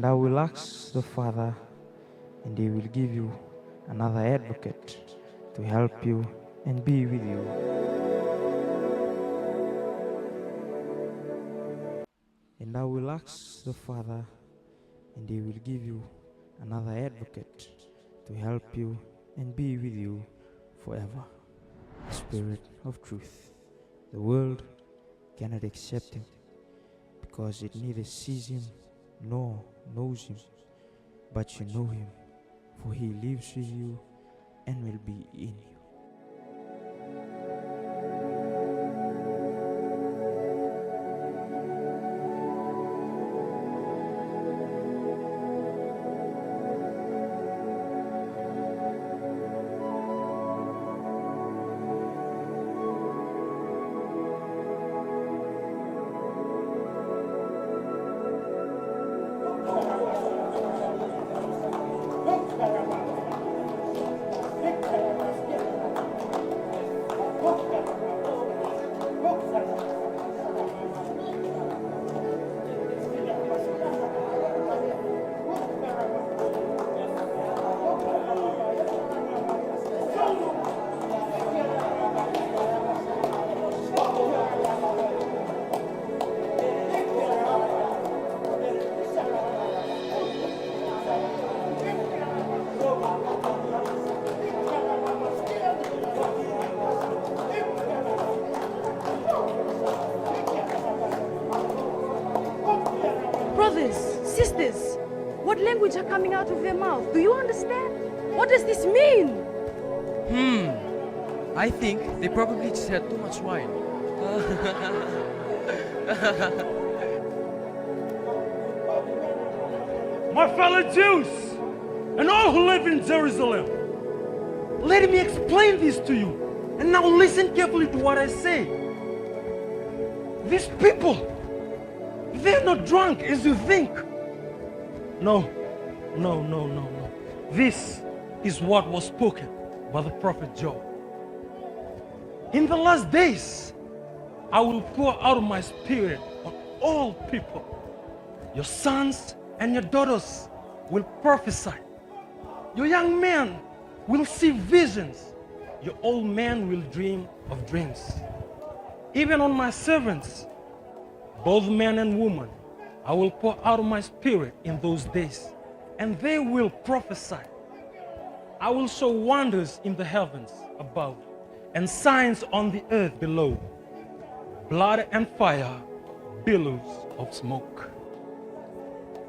And I will ask the Father, and He will give you another advocate to help you and be with you. And I will ask the Father, and He will give you another advocate to help you and be with you forever. The Spirit of truth. The world cannot accept Him because it neither sees Him nor knows Him. But you know Him, for He lives with you and will be in you. Brothers, sisters, what language are coming out of their mouth? Do you understand? What does this mean? I think they probably just had too much wine. My fellow Jews and all who live in Jerusalem, let me explain this to you. And now listen carefully to what I say. These people, they're not drunk as you think. No. This is what was spoken by the prophet Joel. In the last days, I will pour out my spirit on all people. Your sons and your daughters will prophesy. Your young men will see visions. Your old men will dream of dreams. Even on my servants, both men and women, I will pour out my spirit in those days, and they will prophesy. I will show wonders in the heavens above and signs on the earth below, blood and fire, billows of smoke.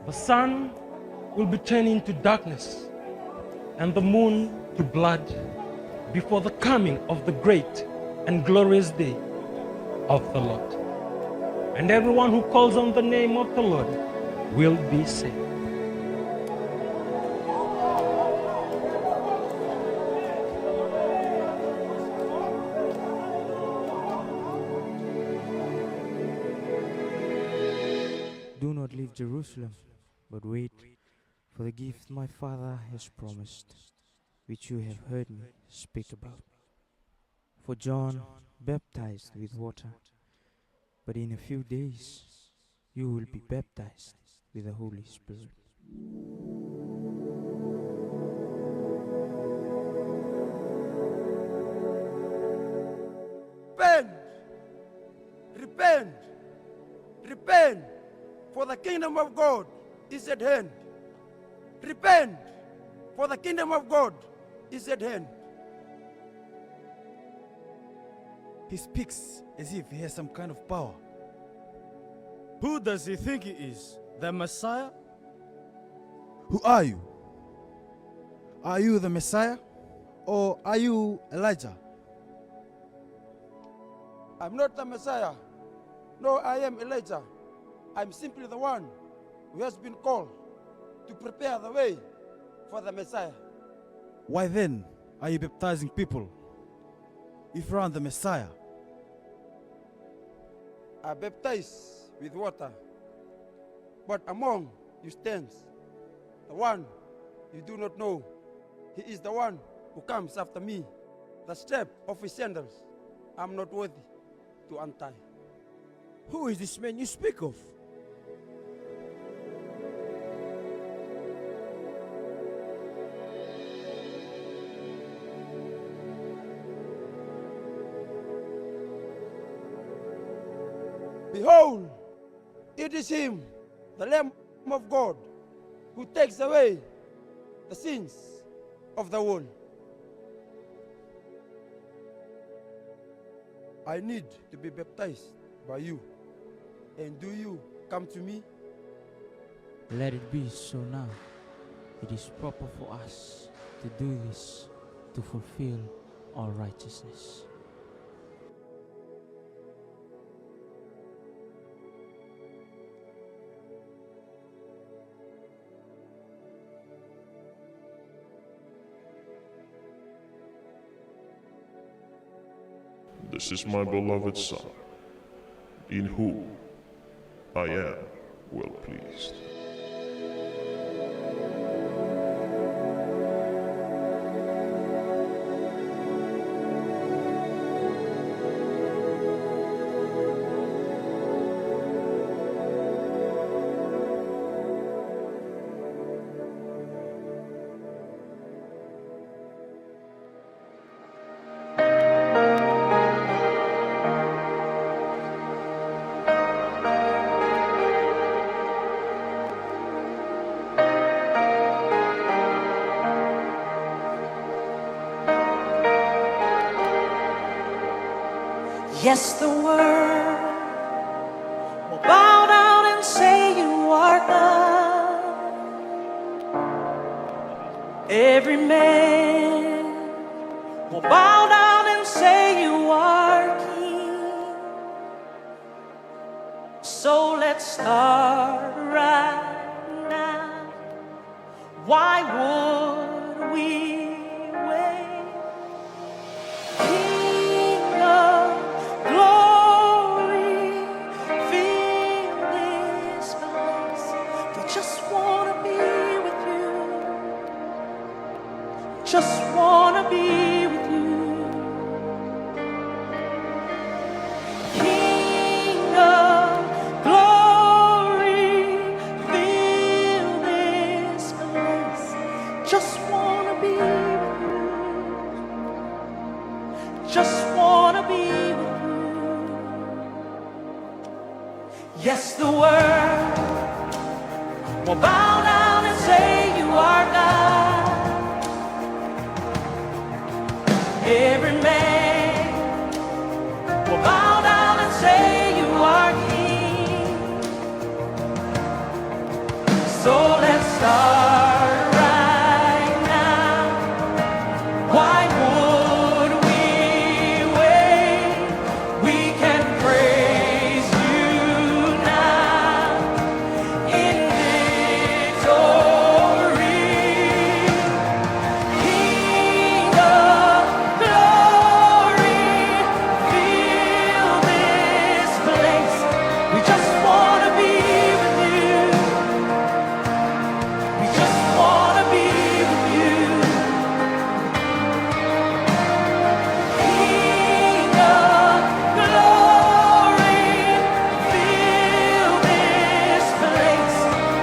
The sun will be turned into darkness and the moon to blood before the coming of the great and glorious day of the Lord. And everyone who calls on the name of the Lord will be saved. Do not leave Jerusalem, but wait for the gift my Father has promised, which you have heard me speak about. For John baptized with water, but in a few days you will be baptized with the Holy Spirit. Repent, for the kingdom of God is at hand. Repent, for the kingdom of God is at hand. He speaks as if he has some kind of power. Who does he think he is? The Messiah? Who are you? Are you the Messiah? Or are you Elijah? I'm not the Messiah, nor I am Elijah. I'm simply the one who has been called to prepare the way for the Messiah. Why then are you baptizing people if you are the Messiah? I baptize with water, but among you stands the one you do not know. He is the one who comes after me. The strap of his sandals I'm not worthy to untie. Who is this man you speak of? Behold, it is him, the Lamb of God, who takes away the sins of the world. I need to be baptized by you. And do you come to me? Let it be so now. It is proper for us to do this to fulfill all righteousness. This is my beloved Son, in whom I am well pleased. Yes, the world will bow down and say you are God. Every man will bow down and say you are King. So let's start right now. Why would we wait? King of glory, fill this place. We just want to be with you. Just want to be with you. King of glory, fill this place. Just want to be with you. Just want to be with you. Yes, the world will bow down and say you are God. Every man will bow down and say you are King. So let's start right now. Why would we wait? We can praise you now in victory. King of glory, fill this place. We just want to be with you. We just want to be with you. King of glory, fill this place.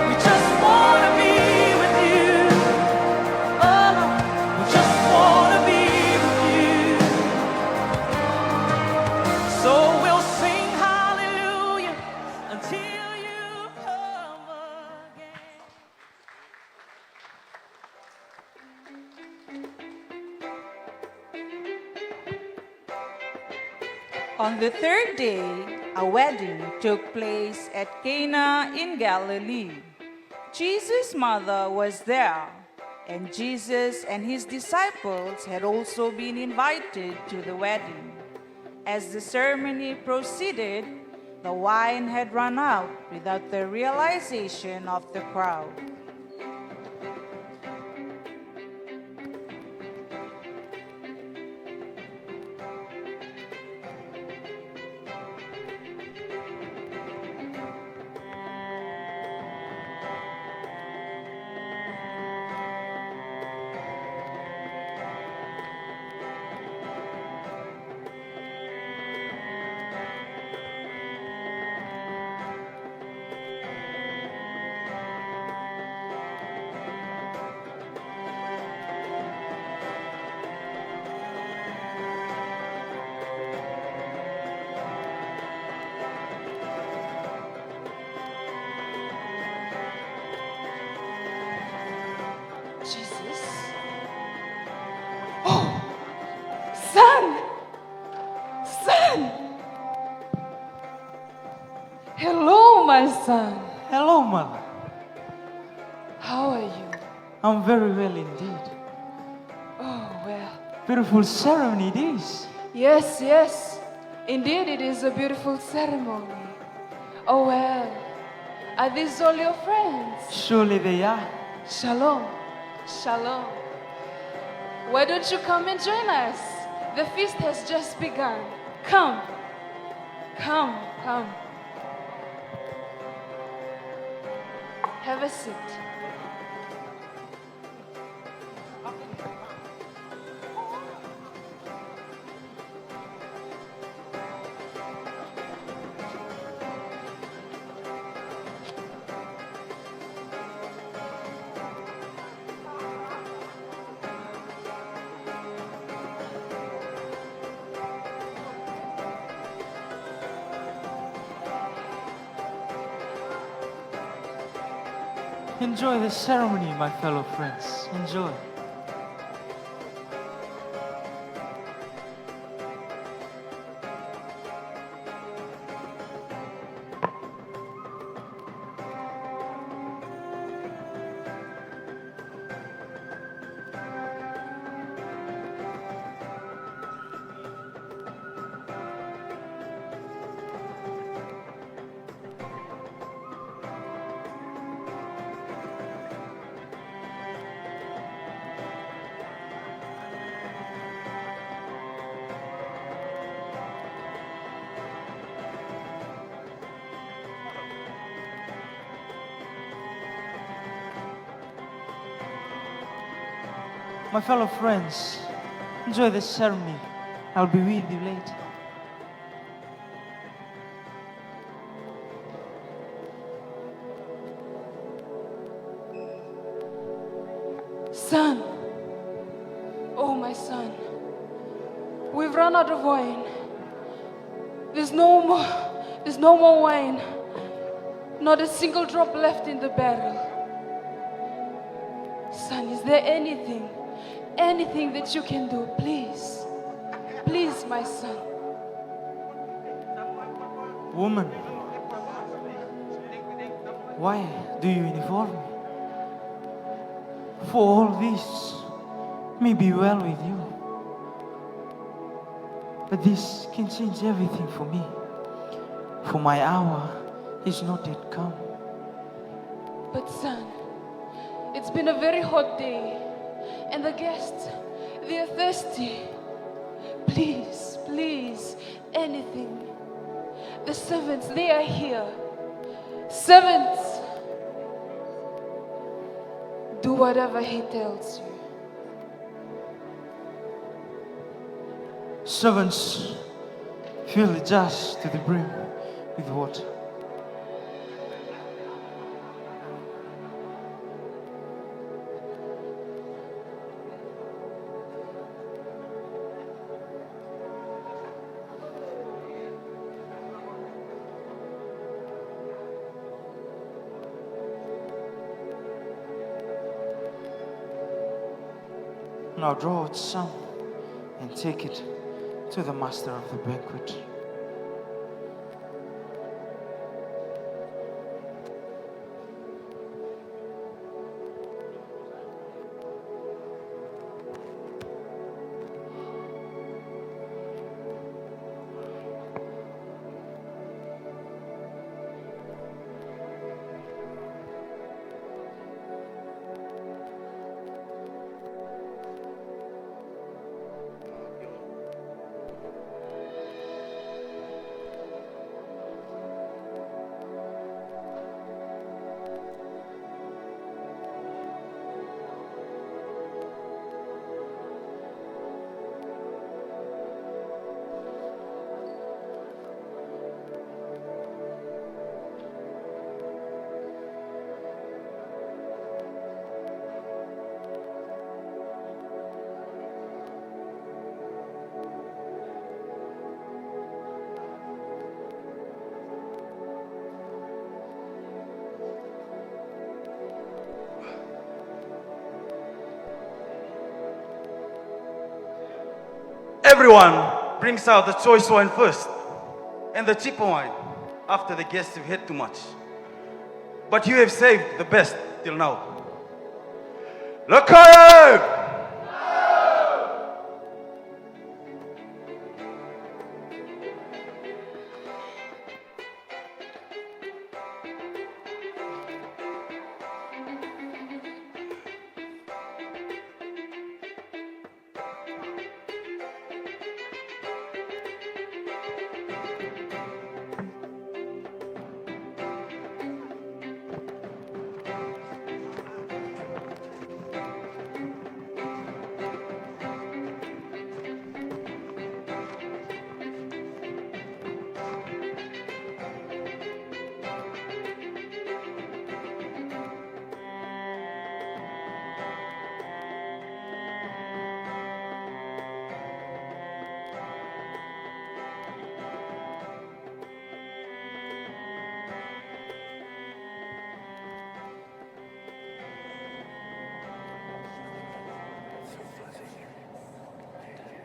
We just want to be with you. Oh, we just want to be with you. So we'll sing hallelujah until you come again. On the third day, a wedding took place at Cana in Galilee. Jesus' mother was there, and Jesus and his disciples had also been invited to the wedding. As the ceremony proceeded, the wine had run out without the realization of the crowd. Hello, my son. Hello, Mother. How are you? I'm very well indeed. Oh, well. Beautiful ceremony it is. Yes, yes. Indeed, it is a beautiful ceremony. Oh, well. Are these all your friends? Surely they are. Shalom. Shalom. Why don't you come and join us? The feast has just begun. Come. Come, come. Have a seat. Enjoy the ceremony, my fellow friends. Enjoy. My fellow friends, enjoy the ceremony. I'll be with you later. Son. Oh, my son. We've run out of wine. There's no more wine. Not a single drop left in the barrel. Son, is there anything that you can do? Please. Please, my son. Woman, why do you involve me? For all this may be well with you, but this can change everything for me. For my hour is not yet come. But son, it's been a very hot day, and the guests, they are thirsty. Please, please, anything. The servants, they are here. Servants, do whatever he tells you. Servants, fill the jars to the brim with water. Now draw out some and take it to the master of the banquet. Everyone brings out the choice wine first and the cheaper wine after the guests have had too much. But you have saved the best till now. Look at him!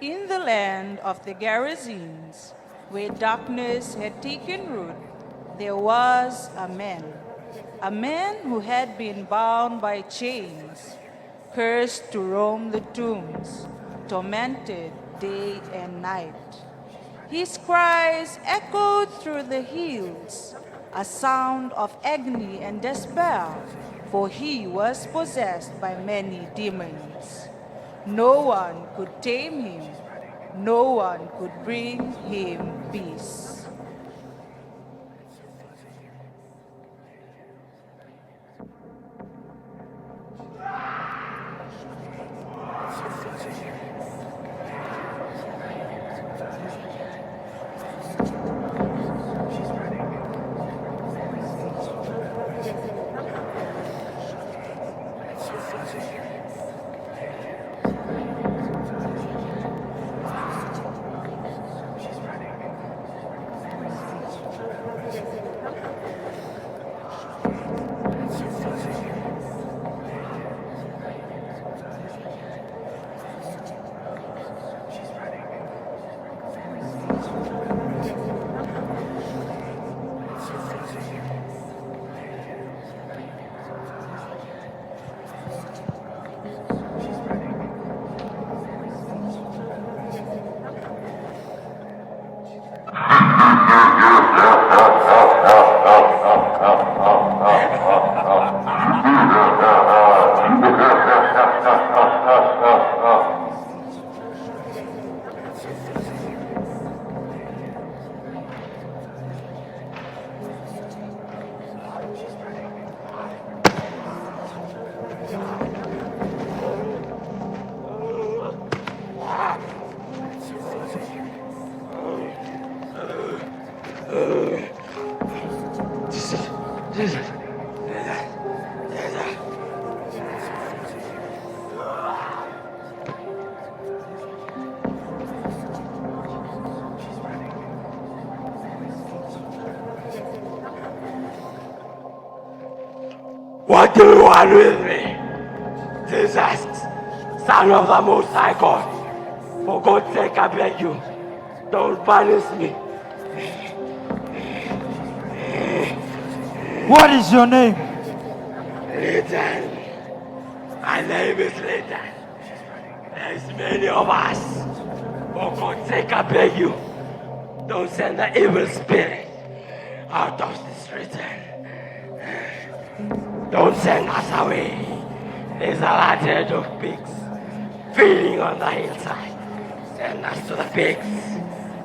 In the land of the Gerasenes, where darkness had taken root, there was a man who had been bound by chains, cursed to roam the tombs, tormented day and night. His cries echoed through the hills, a sound of agony and despair, for he was possessed by many demons. No one could tame him. No one could bring him peace. What do you want with me? Jesus, Son of the Most High God. For God's sake, I beg you, don't punish me. What is your name? Leighton. My name is Leighton. There's many of us. For God's sake, I beg you, don't send the evil spirit out of this region. Don't send us away. There's a large herd of pigs feeding on the hillside. Send us to the pigs.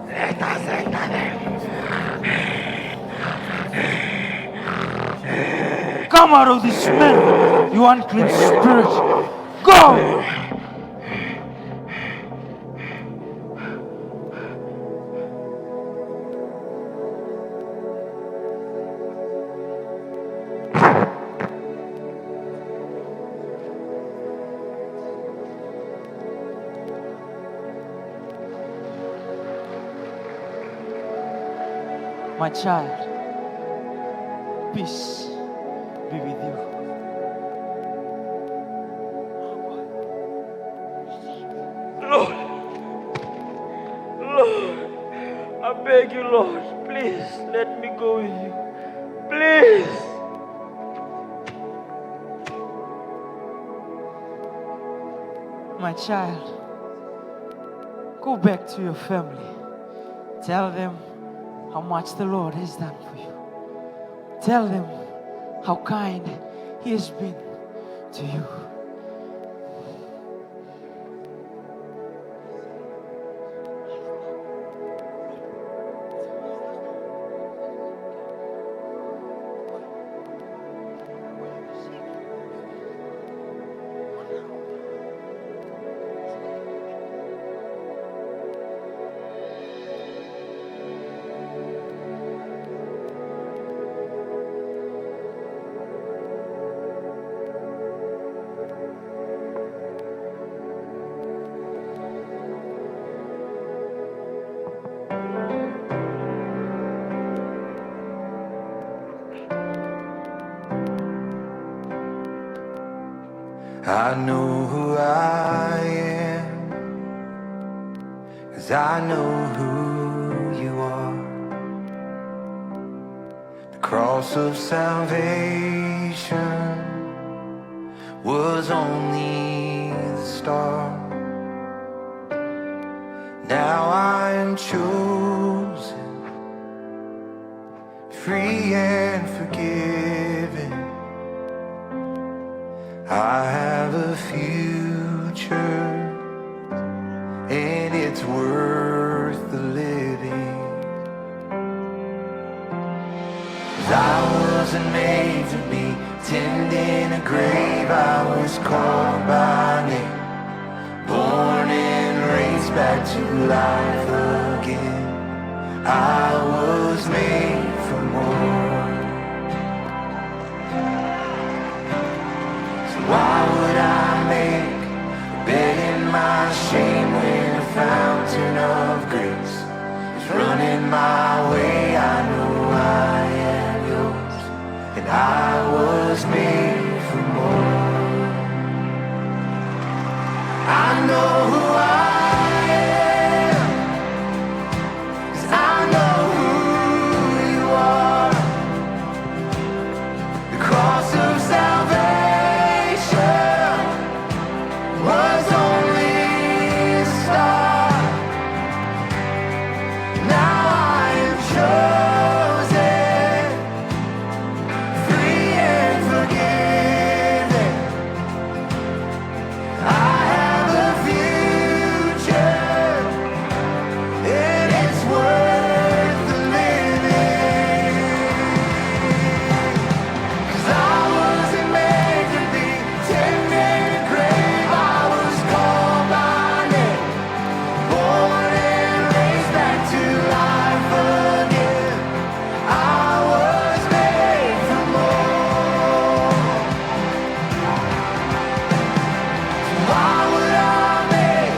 Let us enter them. Come out of this man, you unclean spirit. Go! My child, peace be with you. Lord, I beg you, Lord, please let me go with you. Please. My child, go back to your family. Tell them how much the Lord has done for you. Tell them how kind He has been to you. I know who I am, 'cause I know who you are. The cross of salvation was only the start. Now I am chosen, free and forgiven. I have a future, and it's worth the living. 'Cause I wasn't made to be tended in a grave. I was called by name, born and raised back to life again. I was made for more. Why would I make a bed in my shame when a fountain of grace is running my way? I know I am yours, and I was made for more. I know who I am, 'cause I know who you are. The cross of salvation was only a start. Now I am chosen, free and forgiven. I have a future, and it's worth the living. 'Cause I wasn't made to be tended in a grave. I was called by name, born and raised back to life again. I was made for more. So why would I make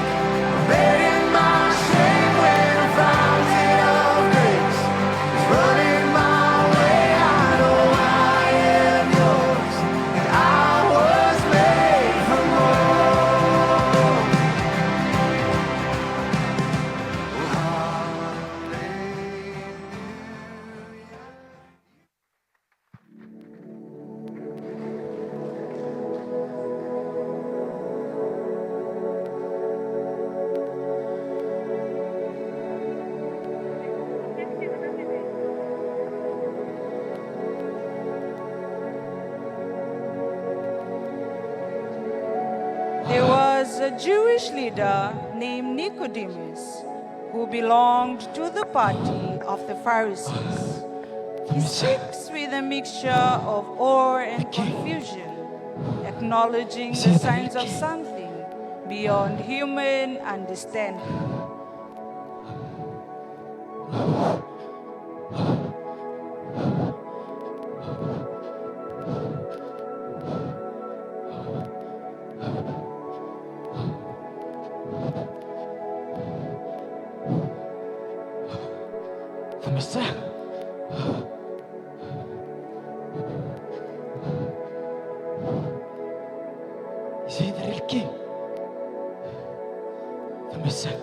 a bed in my shame when a fountain of grace is running my way? I know I am yours, and I was made for more. There was a Jewish leader named Nicodemus who belonged to the party of the Pharisees. He speaks with a mixture of awe and confusion, acknowledging the signs of something beyond human understanding. The Messiah. Is he the real king? The Messiah.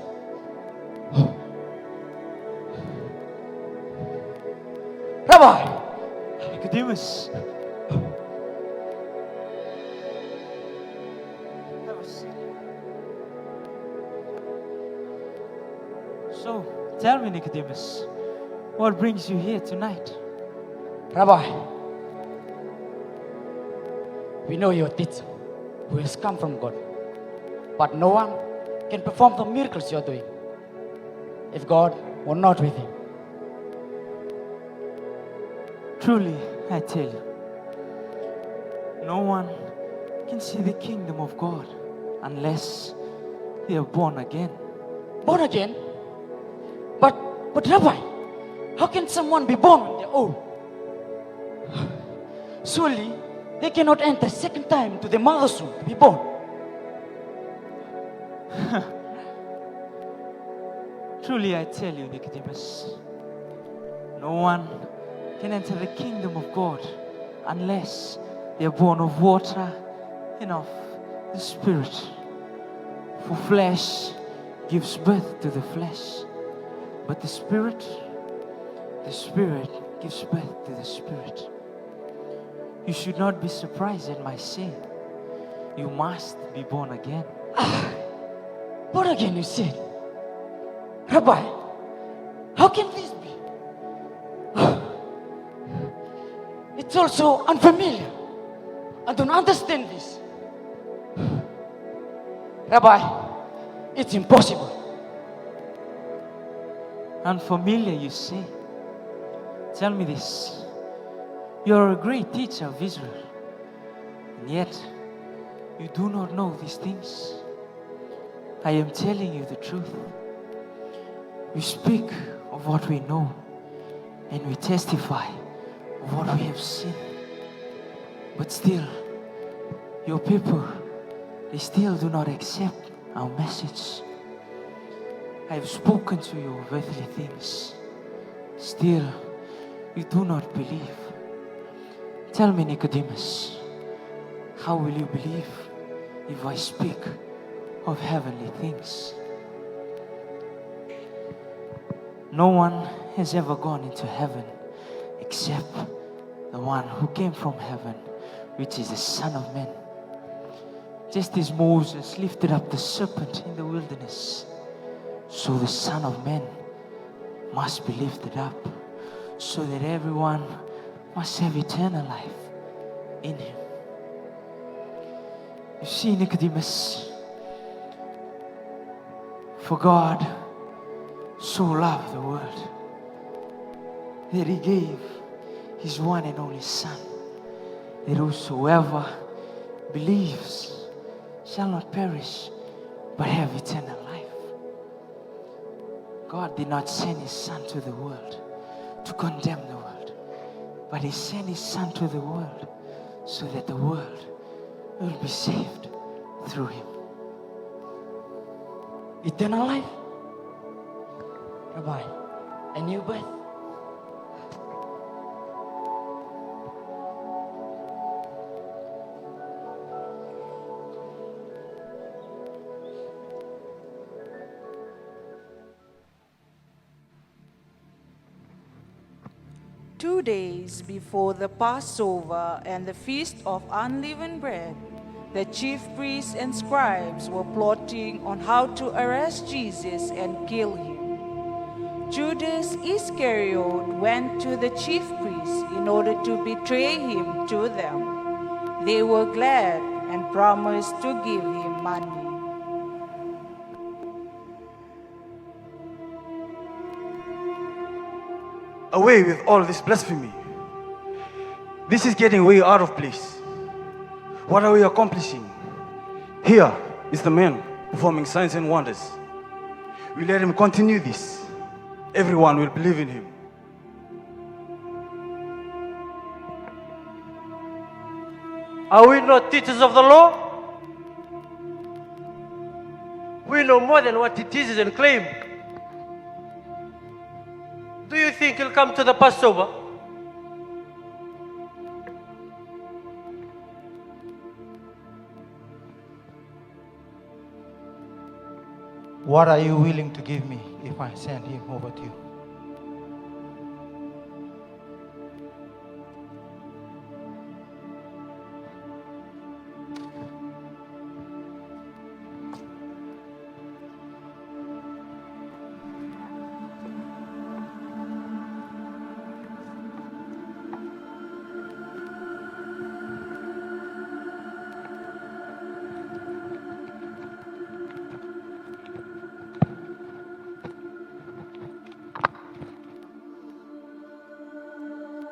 Nicodemus. Have a seat. So, tell me, Nicodemus, what brings you here tonight? Rabbi, we know you're a teacher who has come from God, but no one can perform the miracles you're doing if God were not with him. Truly, I tell you, no one can see the kingdom of God unless they are born again. Born again? But Rabbi, how can someone be born on their own? Surely they cannot enter second time to the mother's womb to be born. Truly, I tell you, Nicodemus, no one can enter the kingdom of God unless they are born of water and of the Spirit. For flesh gives birth to the flesh, but the Spirit gives birth to the Spirit. You should not be surprised at my saying, you must be born again. Born again, you said? Rabbi, how can this be? It's also unfamiliar. I don't understand this. Rabbi, it's impossible. Unfamiliar, you say? Tell me this. You're a great teacher of Israel, and yet you do not know these things. I am telling you the truth. We speak of what we know, and we testify of what we have seen. But still, your people, they still do not accept our message. I have spoken to you of earthly things. Still, you do not believe. Tell me, Nicodemus, how will you believe if I speak of heavenly things? No one has ever gone into heaven except the one who came from heaven, which is the Son of Man. Just as Moses lifted up the serpent in the wilderness, so the Son of Man must be lifted up, so that everyone must have eternal life in him. You see, Nicodemus, for God so loved the world that he gave his one and only Son, that whosoever believes shall not perish but have eternal life. God did not send his Son to the world to condemn the world, but he sent his Son to the world so that the world will be saved through him. Eternal life? Rabbi, a new birth? Two days before the Passover and the Feast of Unleavened Bread, the chief priests and scribes were plotting on how to arrest Jesus and kill him. Judas Iscariot went to the chief priests in order to betray him to them. They were glad and promised to give him money. Away with all this blasphemy. This is getting way out of place. What are we accomplishing? Here is the man performing signs and wonders. We let him continue this. Everyone will believe in him. Are we not teachers of the law? We know more than what he teaches and claims. Do you think he'll come to the Passover? What are you willing to give me if I send him over to you?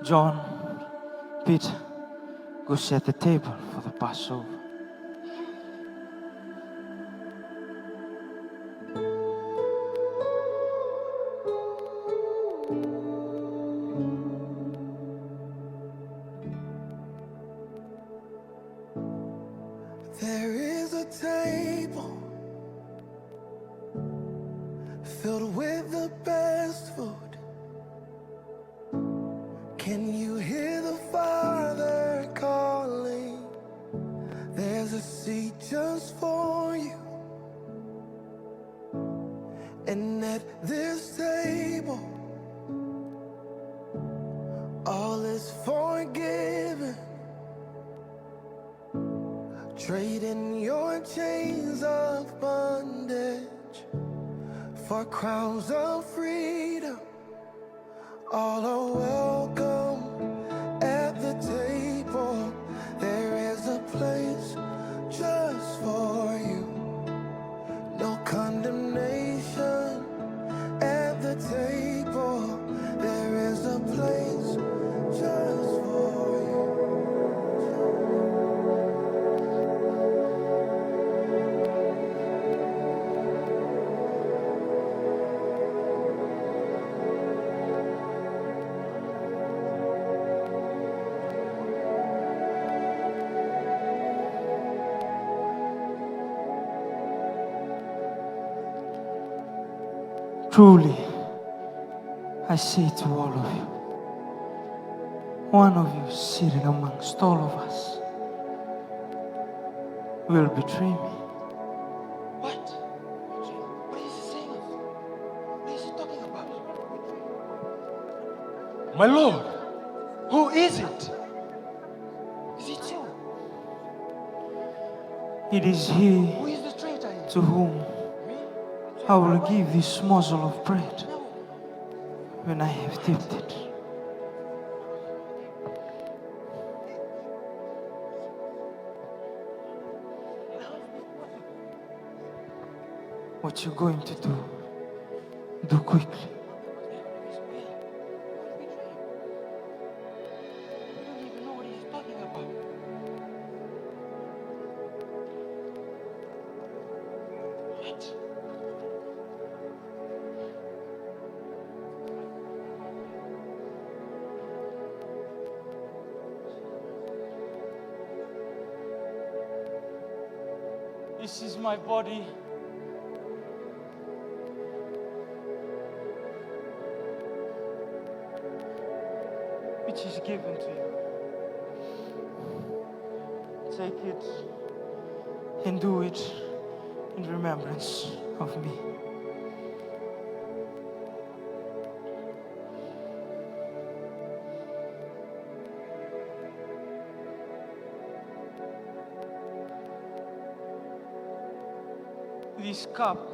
John, Peter, go set the table for the Passover. There is a table filled with the best food. Can you hear the Father calling? There's a seat just for you. And at this table, all is forgiven. Trading your chains of bondage for crowns of freedom. All are welcome at the table. There is a place just for you. No condemnation at the table. There is a place just for you. Truly, I say to all of you, one of you sitting amongst all of us will betray me. What? What is he saying? What is he talking about? My Lord, who is it? Is it you? It is he Who is the traitor here? to whom I will give this morsel of bread when I have dipped it. What you're going to do, do quickly. This is my body. Which is given to you. Take it and do it in remembrance of me. This cup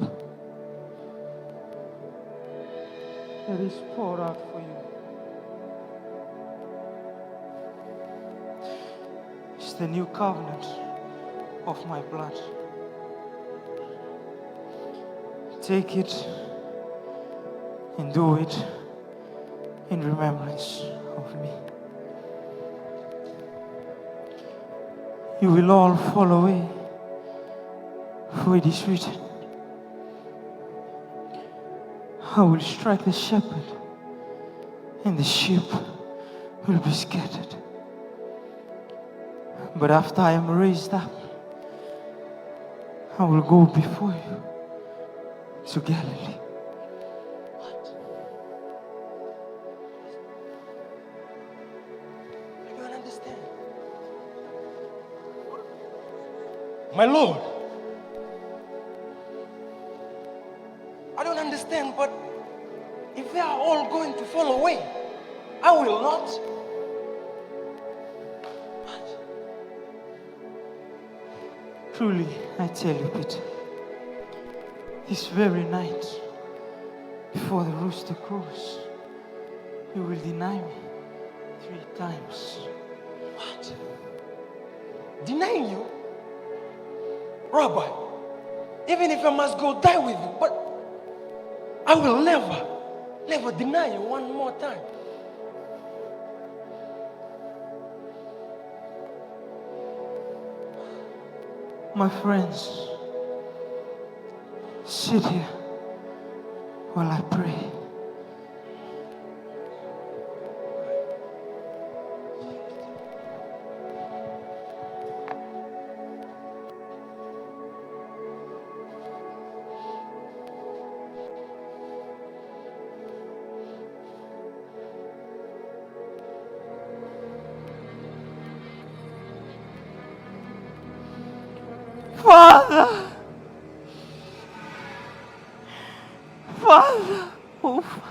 that is poured out for you is the new covenant of my blood. Take it and do it in remembrance of me. You will all fall away, for it is written, I will strike the shepherd, and the sheep will be scattered. But after I am raised up, I will go before you to Galilee. I don't understand. My Lord, I don't understand, but if they are all going to fall away, I will not. Truly, I tell you, Peter, this very night, before the rooster crows, you will deny me 3 times. What? Denying you? Rabbi, even if I must go die with you, but I will never deny you one more time. My friends, sit here while I pray. Father, Father, oh Father.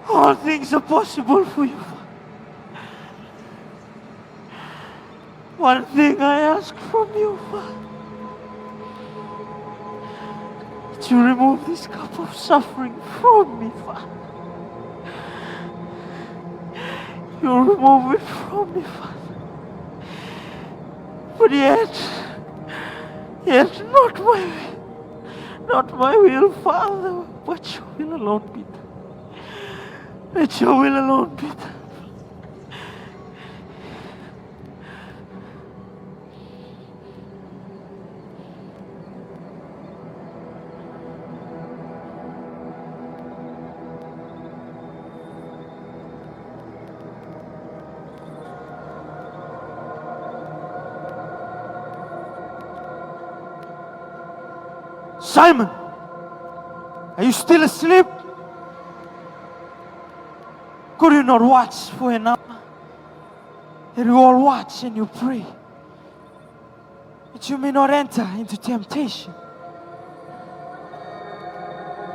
All things are possible for you. One thing I ask from you, Father, that you remove this cup of suffering from me, Father. You remove it from me, Father. But yet not my will, Father, but your will alone be done. Let your will alone be done. Simon, are you still asleep? Could you not watch for an hour? That you all watch and you pray, that you may not enter into temptation.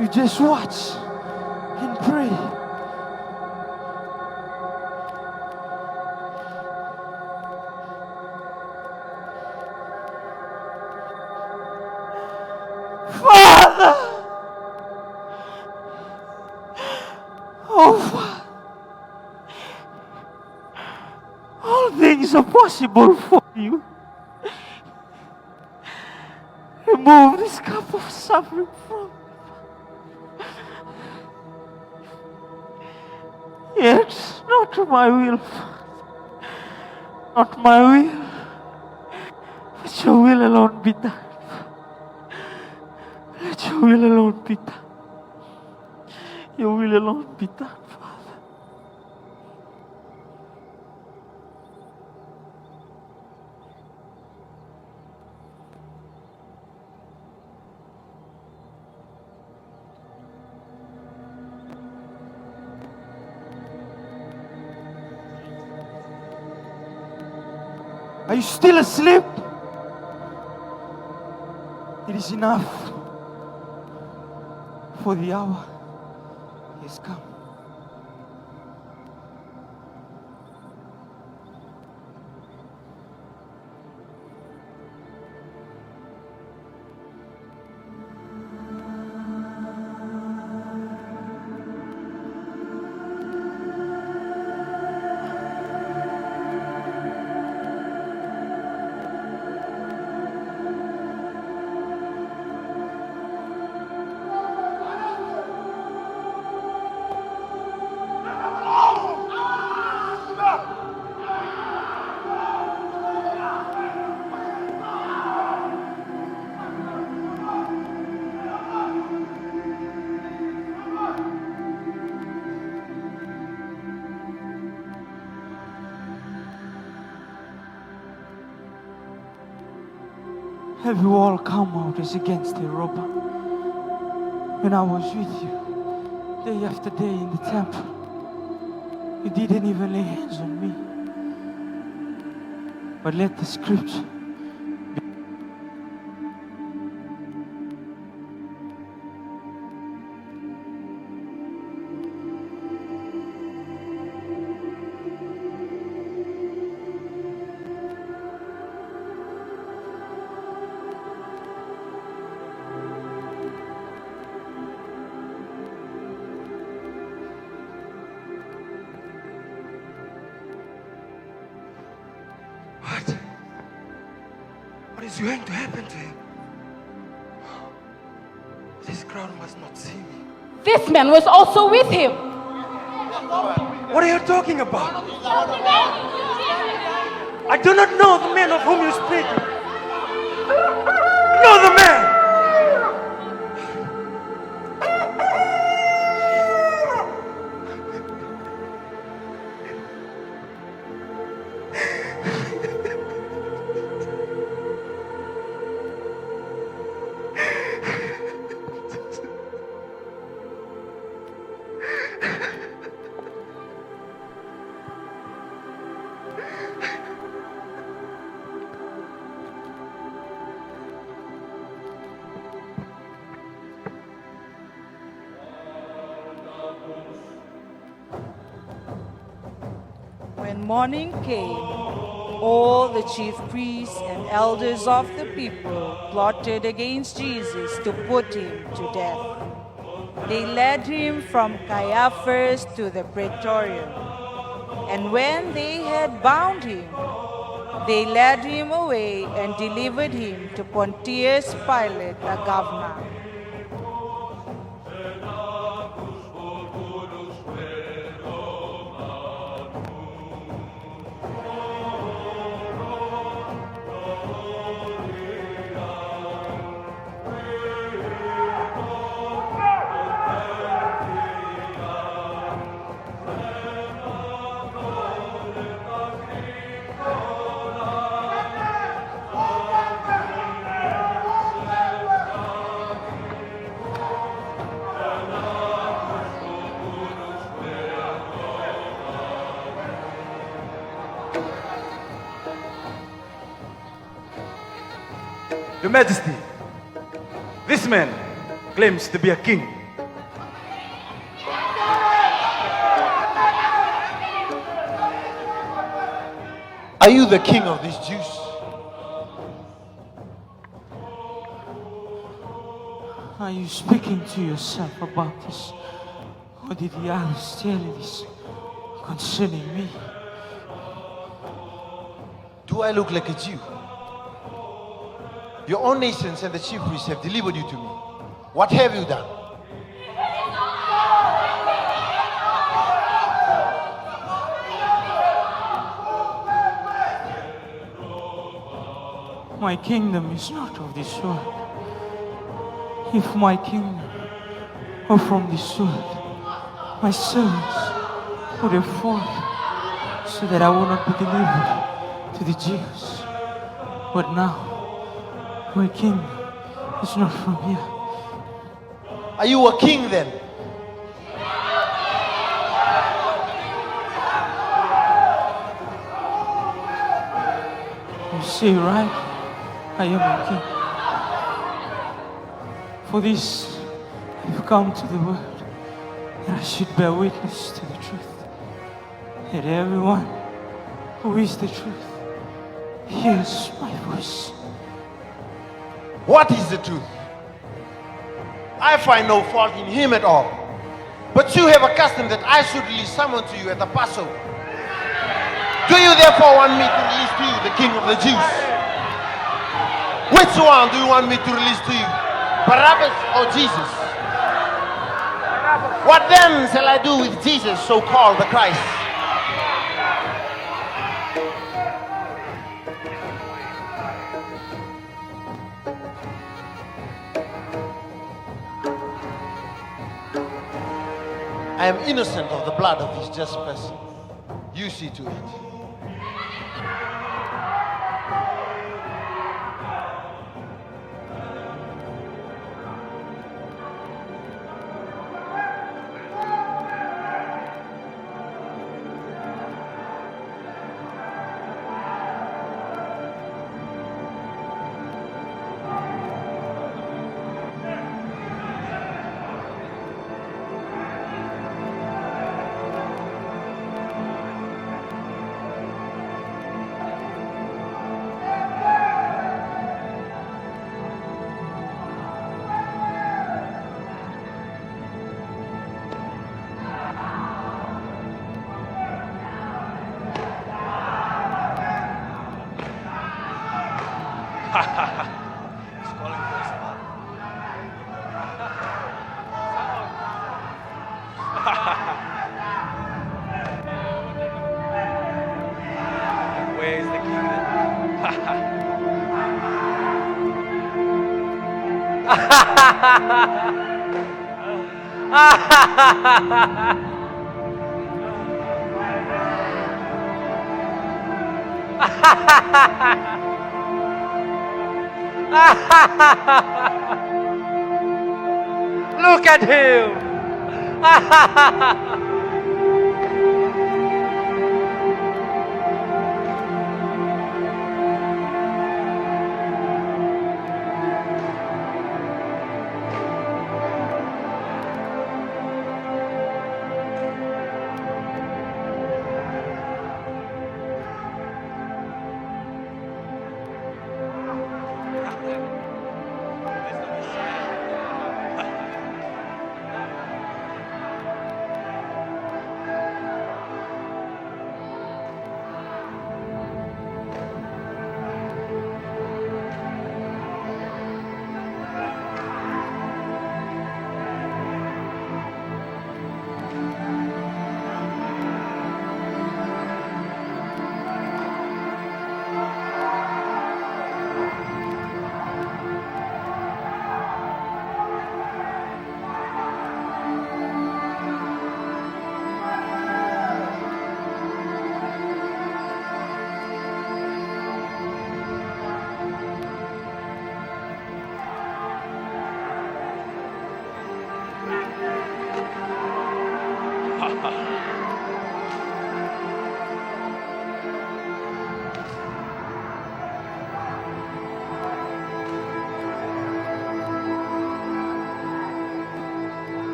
You just watch and pray. Father! Oh, Father! All things are possible for you. Remove this cup of suffering from me. Yet, not my will, Father. Not my will, but your will alone be done. Let your will alone be done. Your will alone be done, Father. Are you still asleep? It is enough. For the hour is come. Have you all come out as against the robber? When I was with you, day after day in the temple, you didn't even lay hands on me. But let the scripture be. What is going to happen to him? This crowd must not see me. This man was also with him. What are you talking about? I do not know the man of whom you speak. Know the man. When morning came, all the chief priests and elders of the people plotted against Jesus to put him to death. They led him from Caiaphas to the praetorium, and when they had bound him, they led him away and delivered him to Pontius Pilate, the governor. Your Majesty, this man claims to be a king. Are you the king of these Jews? Are you speaking to yourself about this? Or did the others tell you this concerning me? Do I look like a Jew? Your own nations and the chief priests have delivered you to me. What have you done? My kingdom is not of this world. If my kingdom were from this world, my servants would have fought so that I would not be delivered to the Jews. But now, my kingdom is not from here. Are you a king then? You say right, I am a king. For this I have come to the world, that I should bear witness to the truth, that everyone who is the truth hears my voice. What is the truth? I find no fault in him at all. But you have a custom that I should release someone to you at the Passover. Do you therefore want me to release to you the King of the Jews? Which one do you want me to release to you? Barabbas or Jesus? What then shall I do with Jesus, so called the Christ? I am innocent of the blood of this just person. You see to it. Look at him.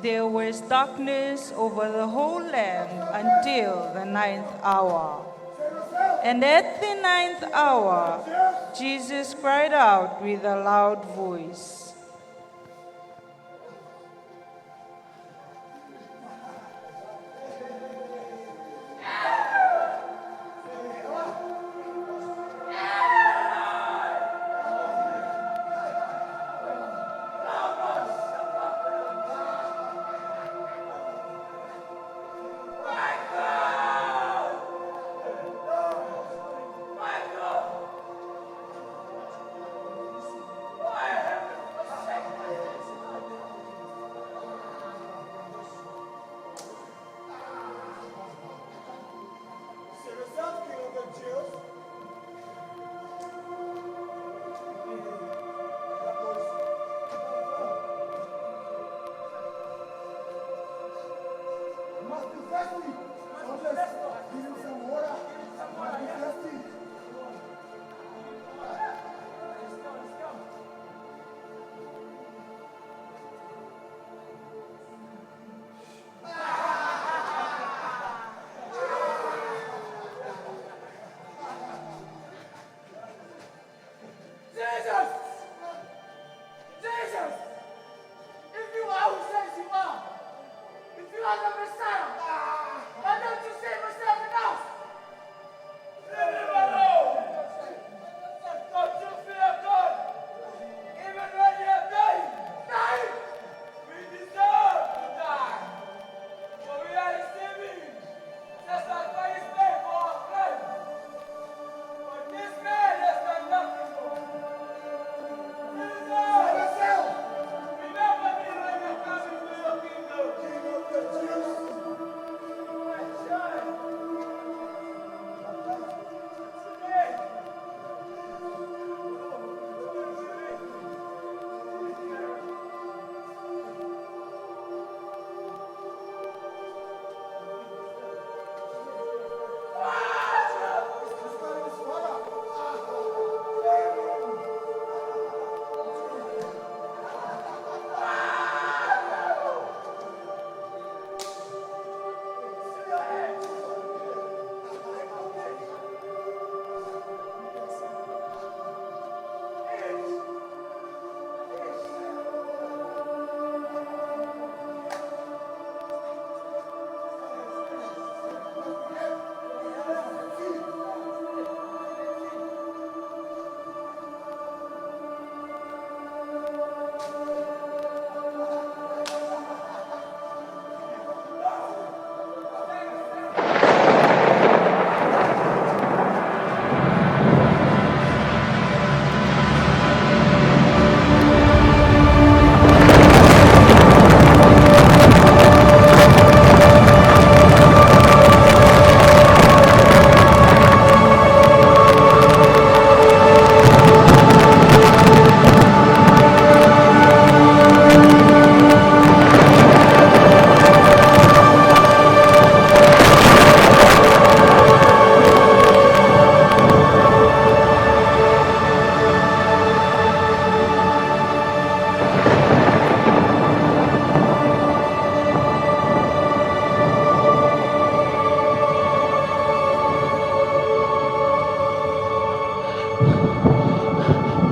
There was darkness over the whole land until the 9th hour. And at the 9th hour, Jesus cried out with a loud voice,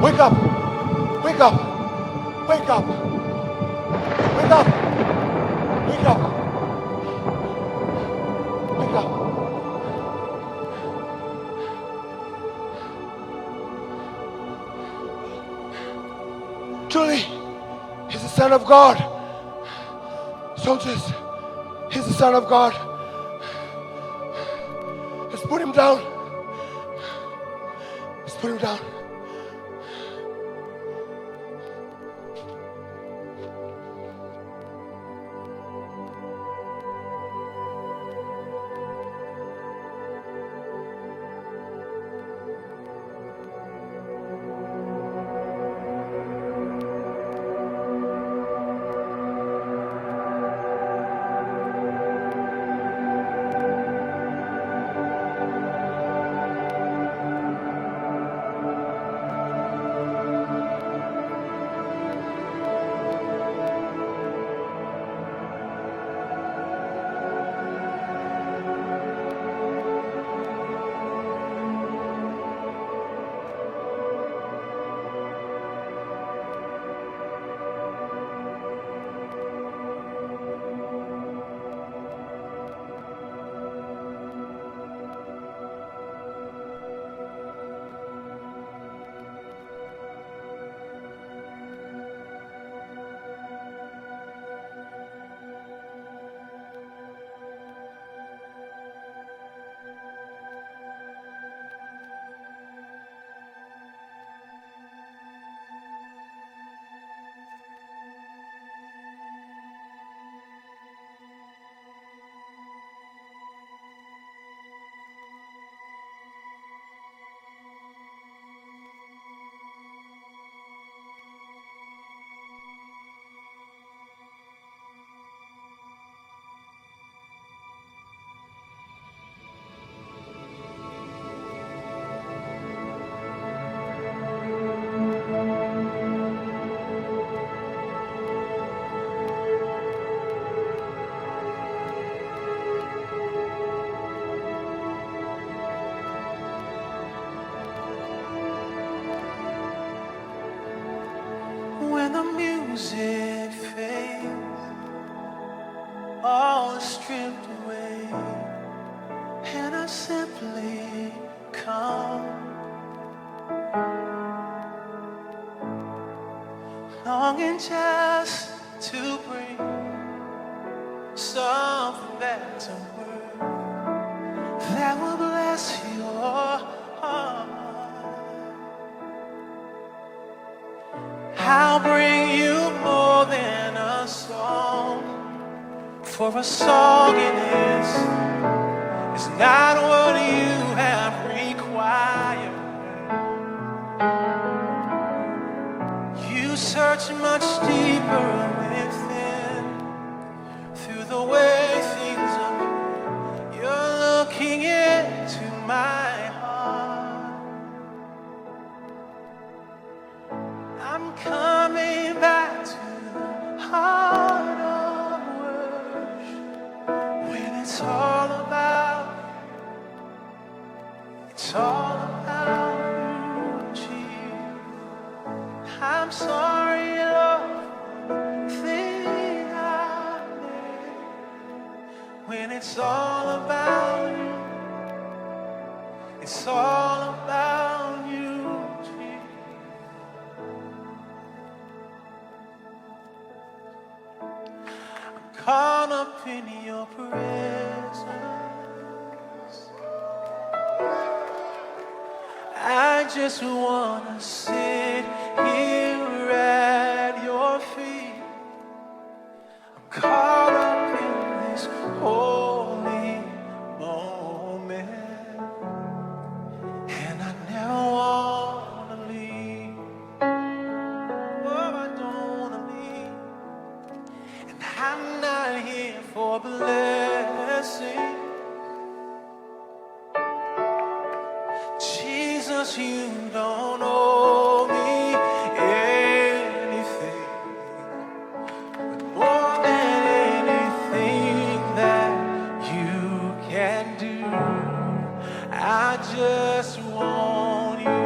Wake up! Wake up! Wake up! Wake up! Wake up! Wake up! Truly, he's the Son of God. Soldiers, he's the Son of God. Let's put him down. Let's put him down. was stripped away, and I simply come, longing just to bring something back to work that will bless your heart. I'll bring you more than a song, for a song it is not what you have required. You search much deeper within, through the way things appear. You're looking into my heart. I'm coming back to the heart of worship, when it's all about you, Jesus. I'm sorry, Lord, for the thing I made. When it's all about you, it's all about you, Jesus. I'm caught up in your presence. I just wanna sit here at your feet. I'm caught up in this holy moment, and I never wanna leave. Oh, I don't wanna leave. And I'm not here for blessing. Jesus, you don't owe me anything, but more than anything that you can do, I just want you.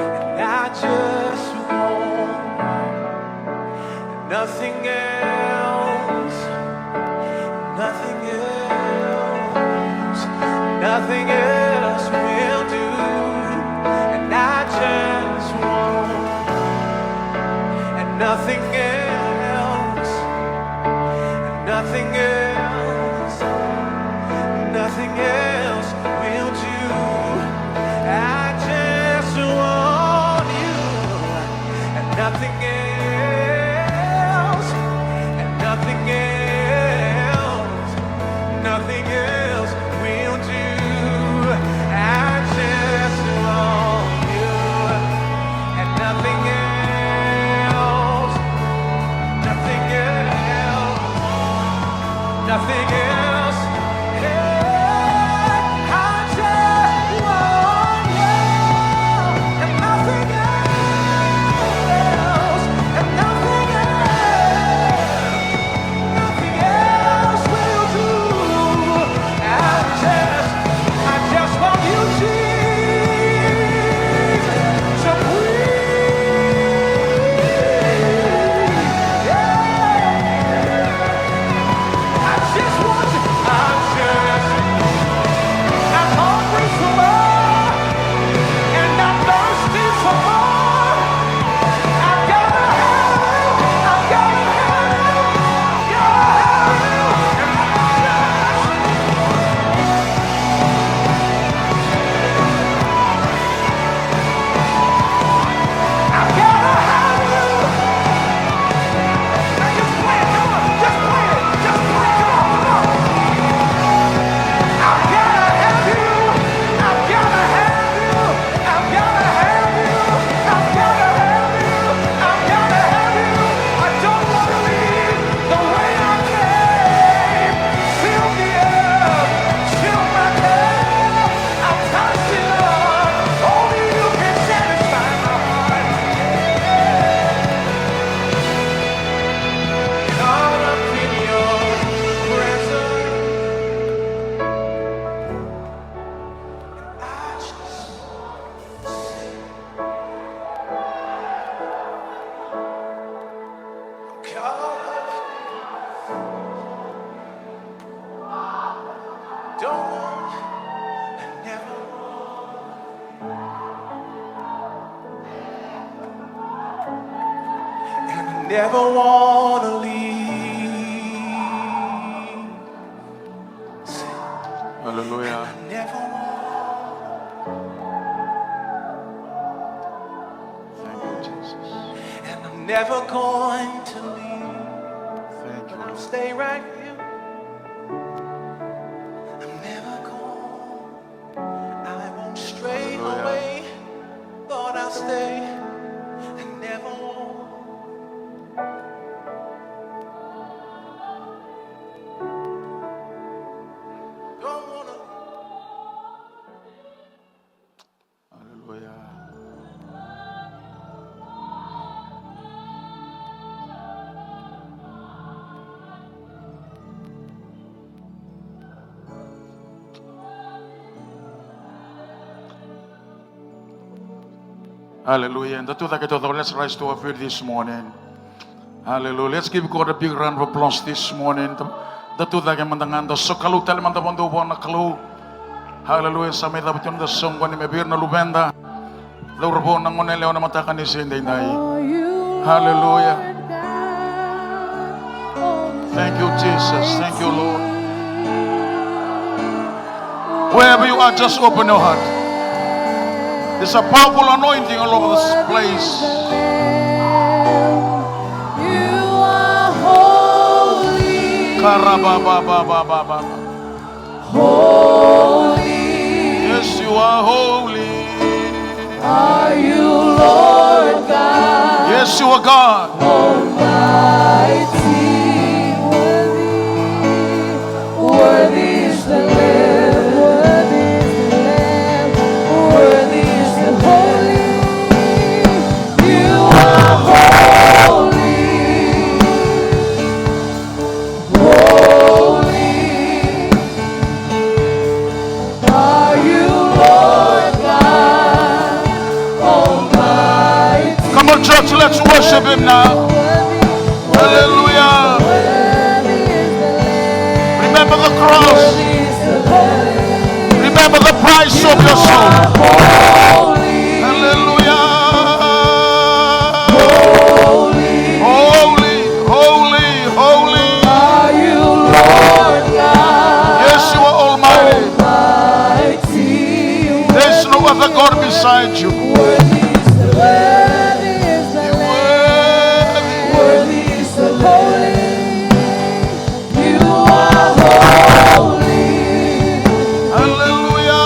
And I just want you. Nothing else, nothing else, nothing else will do. And I just want, and nothing else, and nothing else, nothing else will do. I just want you, and nothing else, and nothing else, nothing else will do. I just want you, and nothing else, nothing else, never wanna leave. Hallelujah. Never Thank you, Jesus. and I'm never going to leave. Thank you. I'll stay right here. I'm never going. I won't stray away. Lord, I'll stay. I never won't. Don't wanna. Hallelujah. Hallelujah. And the two that get over, let's rise to our feet this morning. Hallelujah. Let's give God a big round of applause this morning. The two that get mandangan, the sokalu telemanda bondo wana kalu. Hallelujah. Sa may dapat yung the song ko ni Mebir na lubenda. Laurbo nang ngoneleo na matakan ni Sinday Nay. Hallelujah. Thank you, Jesus. Thank you, Lord. Wherever you are, just open your heart. There's a powerful anointing all over this place. You are holy. Holy. Yes, you are holy. Are you Lord God? Yes, you are God. Almighty. Worthy is the Lamb. Worthy is the Lamb. Worthy is the Holy. You are holy. Holy. Are you Lord God Almighty? Come on, church, let's worship Him now. Hallelujah. Remember the cross. Remember the price of your soul. Hallelujah. Holy, holy, holy. Are you Lord God? Yes, you are almighty. Almighty. There's no other God beside you. Worthy is the Lamb. Worthy is the Lamb. You are holy. Hallelujah.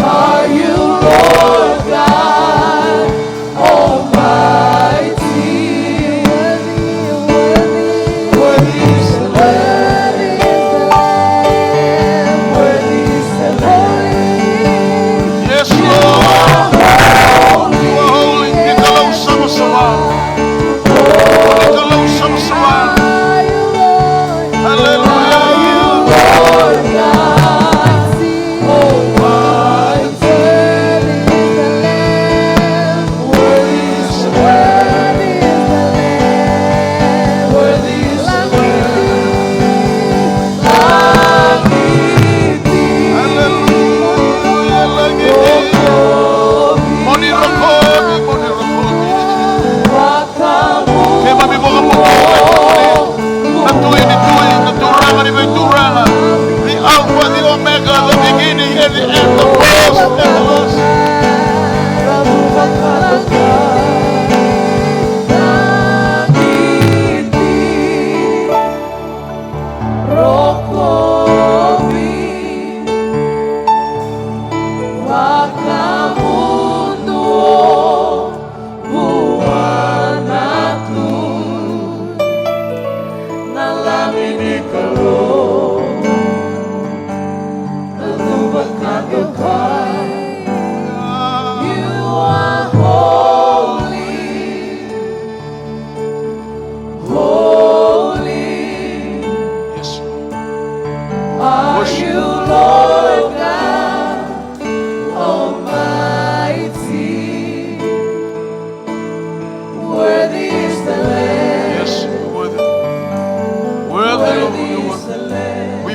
Are you Lord God Almighty? Worthy is the Lamb. Worthy is the Lamb. Yes, Lord. You are holy. Nikalaw Samasawa. Nikalaw Samasawa. Hallelujah. Lord God Almighty. Worthy is the Lamb. Worthy is the Lamb. Moni Rokobi, Moni Rokobi. Kema mi boga mo. Naturanga ni Venturanga. The Alpha, the Omega, the beginning and the end, the first and the last.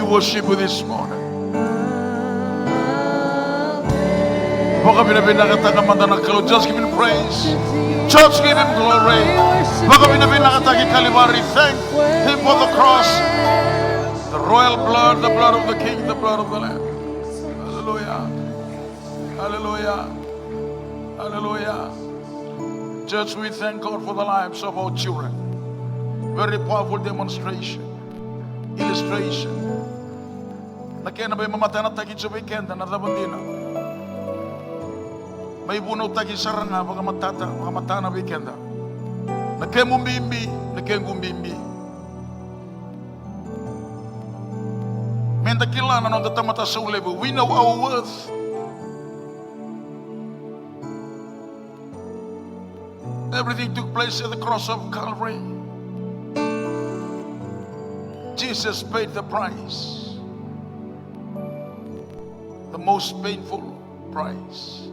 Worship you this morning. Just give him praise. Church, give him glory. Thank him for the cross. The royal blood, the blood of the King, the blood of the Lamb. Hallelujah. Hallelujah. Hallelujah. Church, we thank God for the lives of our children. Very powerful demonstration, illustration. Nakena ba mamatana tagi sa weekend na dabandina. May buno tagi saranga baka matana weekend. Nakemumbimbi. Menda kilana non tamata sa level. We know our worth. Everything took place at the cross of Calvary. Jesus paid the price. The most painful price.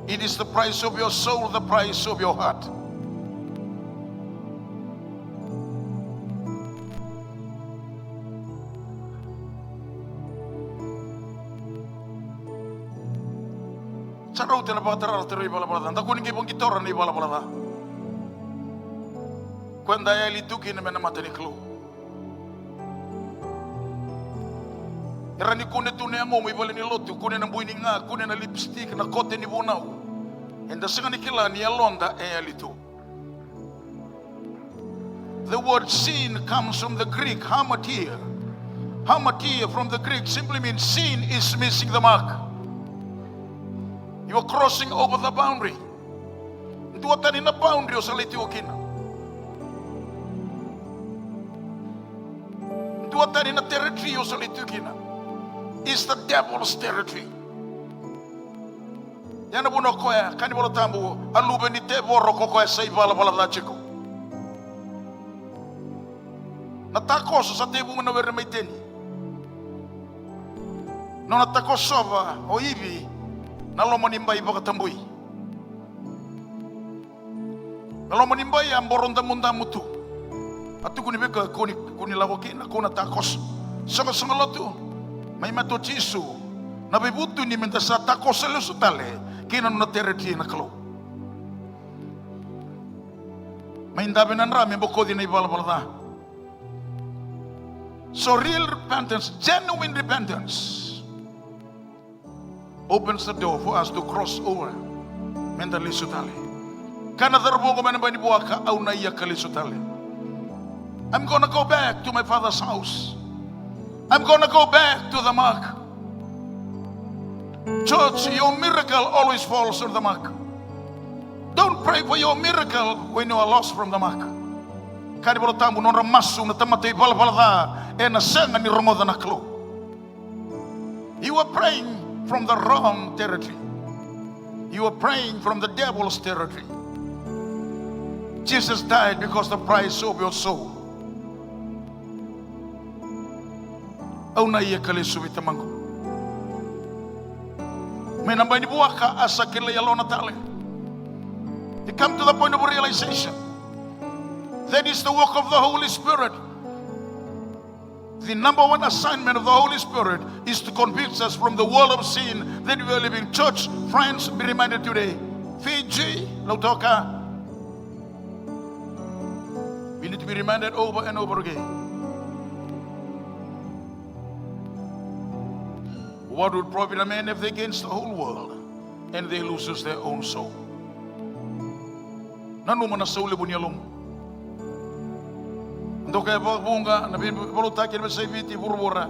It is the price of your soul, the price of your heart. Sarautan about the river, the Kuning Gitora Nibalabala. When I took in a matanic. Rani kune tunemo mo ibalik ni lotu kune na buini nga kune na lipstick na kote ni bunau. Enda sanga ni kila ni alonda alito. The word sin comes from the Greek hamatia. Hamatia from the Greek simply means sin is missing the mark. You are crossing over the boundary. Ntua tani na boundary o saliti okina. Ntua tani na territory o saliti okina. Is the devil's territory. Yana buno koya kani bolo tambu alube ni te borro kokoya sai bala da chiko. Natako sa tebu na werne maiteni. No natako sova o ibi na lomo nimbai baka tambui. Na lomo nimbai amboronda munda mutu. Atu kuni beka kuni lawokina kuna takos. Sama lotu. May matochisu na bibutu ni menta sa takos tale kina na territory na kalo. May ndabe na rami boko di na ibalabala. So real repentance, genuine repentance opens the door for us to cross over mentally sutale. Kana darbo ko man ba ni buaka au na iya kali sutale. I'm gonna go back to my father's house. I'm going to go back to the mark. Church, your miracle always falls on the mark. Don't pray for your miracle when you are lost from the mark. Kani bolo tamu non ramasu na tamatay balbalada e na senga ni romoda na klo. You are praying from the wrong territory. You are praying from the devil's territory. Jesus died because the price of your soul. Au na ia kale subita mango. Mena bani buaka asa kele yalona tale. You come to the point of realization. That is the work of the Holy Spirit. The number one assignment of the Holy Spirit is to convict us from the world of sin that we are living. Church, friends, be reminded today. Fiji, Lautoka. We need to be reminded over and over again. What would profit a man if they gains the whole world and they loses their own soul? Nanu mana soul bunyalom. Ndoka bunga na boluta kene sai viti burbura.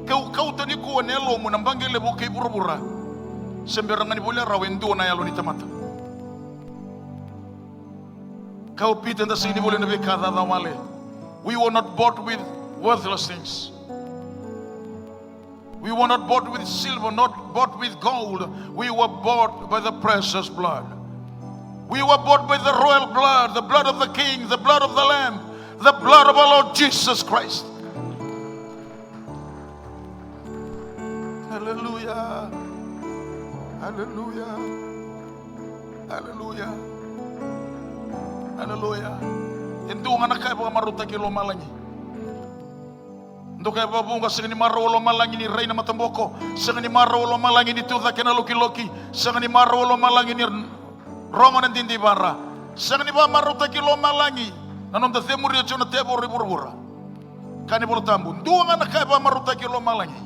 Kau tani ko nelo mo nambange le buke burbura. Semberangani boleh rawendo na yalo ni tamata. Kau pita nda sini boleh nabe kada male. We were not bought with worthless things. We were not bought with silver, not bought with gold. We were bought by the precious blood. We were bought by the royal blood, the blood of the King, the blood of the Lamb, the blood of our Lord Jesus Christ. Hallelujah. Hallelujah. Hallelujah. Hallelujah. Endo nga nakay mga maruta kilo malangi. Ndoka babunga sangani marolo malangi ni reina matamboko, sangani marolo malangi ni tuza kena loki, sangani marolo malangi ni rongo na dindi bara, sangani ba maruta kilo malangi, nanom da temuri jona tebo riburbura. Kani bolo tambu, ndua ngana kai ba maruta kilo malangi,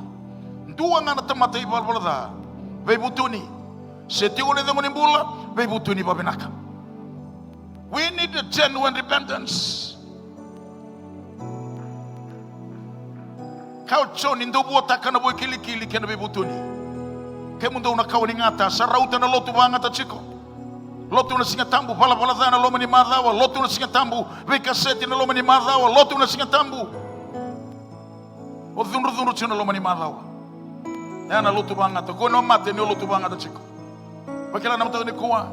ndua ngana tamata ibal balada, bebutuni, setigo ne demoni bula, bebutuni babenaka. We need a genuine repentance. Kau choni ndo buota kana boy kili kana bebutuni. Kemundo una kau ningata sarauta na lotu bangata chiko. Lotu na singa tambu pala dana loma ni madhawa. Lotu na singa tambu bekaseti na loma ni madhawa. Lotu na singa tambu. O dhunru chuna loma ni madhawa. Yana lotu bangata kono mate ni lotu bangata chiko. Bakila namta ni kuwa.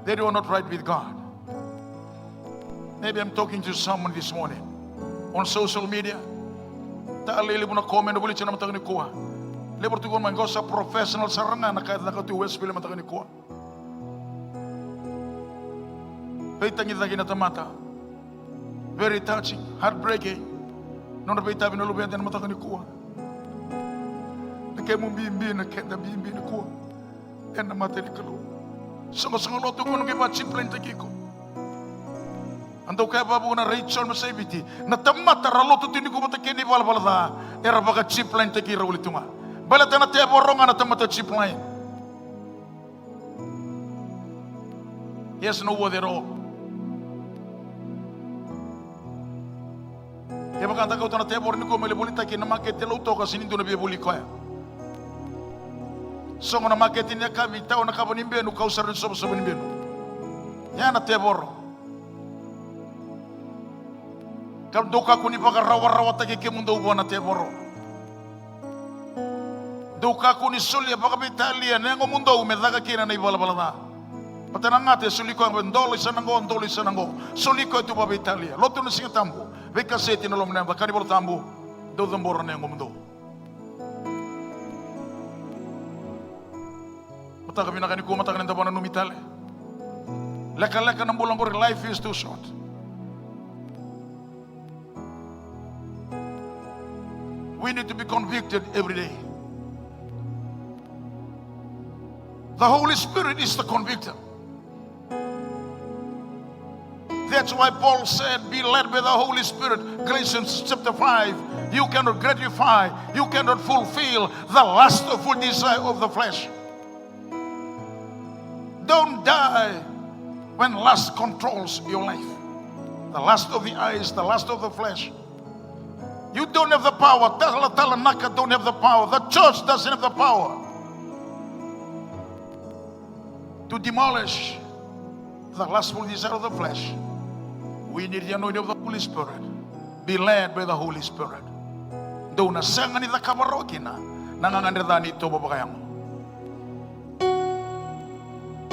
They are not right with God. Maybe I'm talking to someone this morning on social media. Ali libu na komen na boleh cina matang ni kuah. Lebar tu gua manggosa professional sarangan nak kait nak tu Westfield matang ni kuah. Peitangi lagi na tamata. Very touching, heartbreaking. Nona peita bina lubian dan matang ni kuah. Nak bimbi nak kena bimbi ni kuah. Ena mata ni kelu. Sangat lo tu gua nak baca plan takiko. Andau kaya babu na Rachel masabiti na tamata ralo tu tini ko matakini balbalada era baga chip line takira uli tunga balata na te boronga na tamata chip line. Yes, no what at all. E baka kau tana te borni ko mele boli takina market lo to kasi nindo na be boli ko ya. So na market ni ka vita na ka bonimbe no kau sarin so bonimbe no. Ya na te borro. Kalau doka kuni pakai rawa taki ke mundo buana te boro. Doka kuni sulia pakai Italia nengo mundo umedaga kina na ibala balada. Patana ngate suliko ndolo sanango. Suliko itu pakai Italia. Lotu na singa tambu. Beka seti na lomna bakani bolo tambu. Do zamboro nengo mundo. Pataka bina kani ko mataka nenda bana numitale. Leka nambulang life is too short. We need to be convicted every day. The Holy Spirit is the convictor. That's why Paul said, be led by the Holy Spirit. Galatians chapter 5. You cannot gratify, you cannot fulfill the lustful desire of the flesh. Don't die when lust controls your life. The lust of the eyes, the lust of the flesh. You don't have the power. Talanaka don't have the power. The church doesn't have the power to demolish the lustful desire of the flesh. We need the anointing of the Holy Spirit. Be led by the Holy Spirit. Do na sanga ni the kabarokina nangangandada ni to babakayang.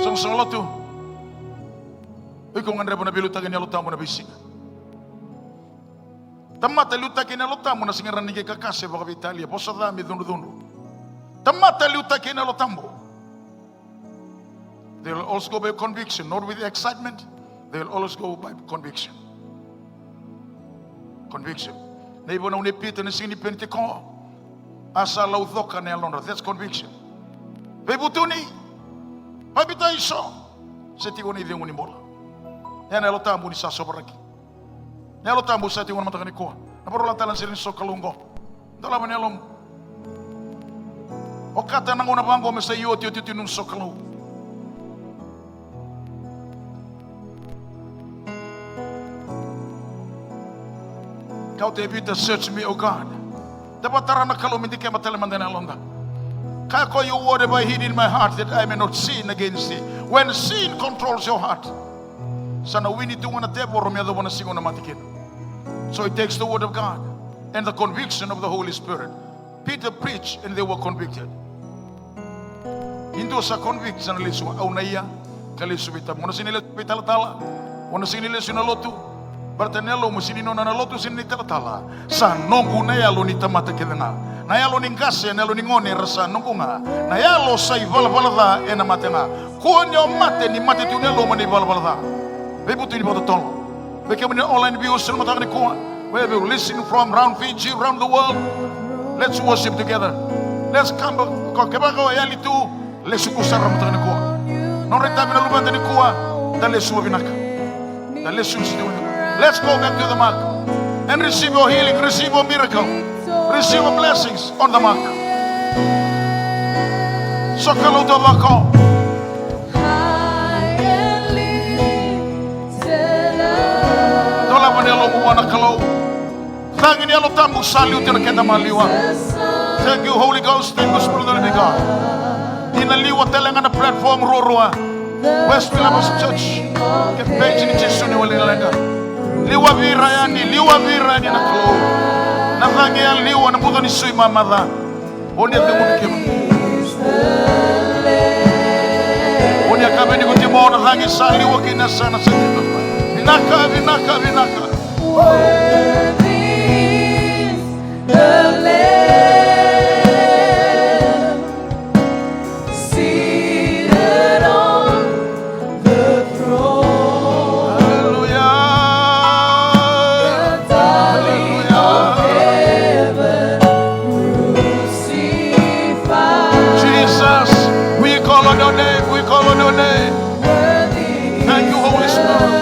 Sang solotu. Ikaw ngandre na bilutagan niya lutamu na bising. Tamata luta kina lotamu na singaran ni kakase baka Italia posa dami dundu. Tamata luta kina lotambo. They will also go by conviction, not with excitement. They will always go by conviction. Conviction. Na ibo na unipita na sini pentiko. Asa lauthoka na yalonda. That's conviction. Bebutuni. Pabita iso. Setigo na idhiyo ngunimbola. Yana lotamu ni sasobaraki. Nelo tambu sa tingon mata kaniko. Naparola talan sirin so kalungo. Dala manelom. O kata nang una bango me sa iyo tinung so kalungo. Kau te bita search me, O God. Dapat tarana kalum hindi kaya matalaman na alonda. Kaya ko you whatever hid in my heart that I may not sin against thee. When sin controls your heart. Sana wini tungo na tebo romyado wana singo na matikin. So it takes the word of God and the conviction of the Holy Spirit. Peter preached and they were convicted. Indo sa convict sa nalisu au naiya kalisu bita. Muna sinila bitalatala. Muna sinila sinalotu. Bartanelo musinino na nalotu sinitalatala. Sa nongu nayalo ni tamata kedanga. Nayalo ni ngase nayalo ni ngone rasa nongu nga. Nayalo sa ivalvalada ena matenga. Kuonyo mate ni mate tunelo mani ivalvalada. Bebutu ni boto tolo. Beke mene online views sel matang ni kuwa. Where we're listening from, around Fiji, around the world. Let's worship together. Let's come back. Let's go sarah matani kuah. Non retabi na luban tani kuah. Let's go back to the mark and receive your healing, receive your miracle, receive your blessings on the mark. Sokalo to bako. Dola manelo buwana kalau. Thank you, tamu salute na kenda maliwa. Thank you, Holy Ghost. Thank you, Spirit of the Living God. Inaliwa telenga na platform rorua. Westfield Church. Kepeji ni Jesu ni walilenga. Liwa virayani na klo. Na thangi ya liwa na budo ni sui mamadha. Oni ate munikema. Oni akabe ni kutimo na thangi sa liwa kina sana sa kito. Vinaka. The Lamb seated on the throne. Hallelujah. The darling of heaven crucified. Jesus, we call on your name. Thank you, Holy Spirit.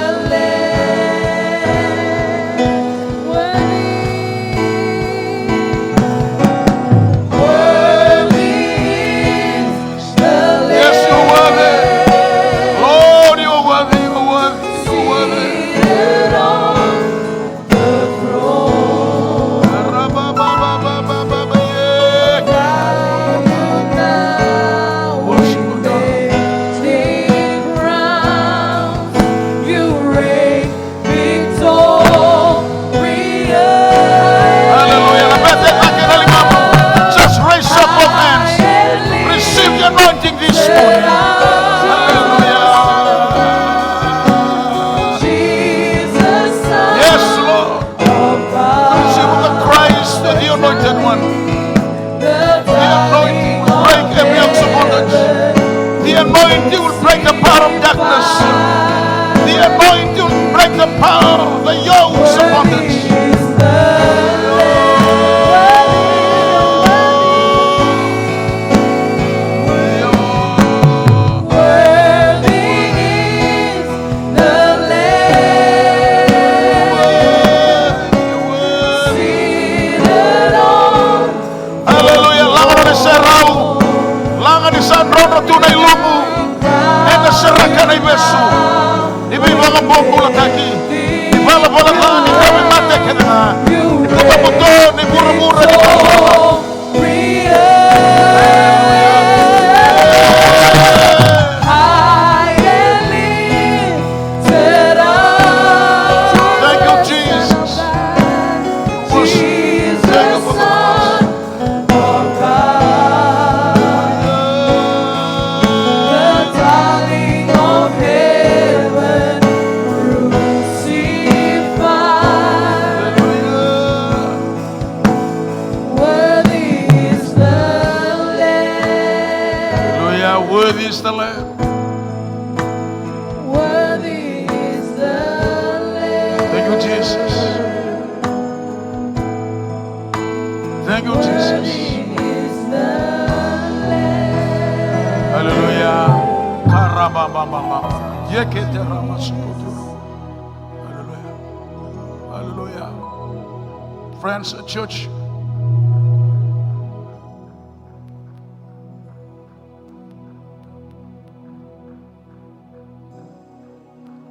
Friends, church,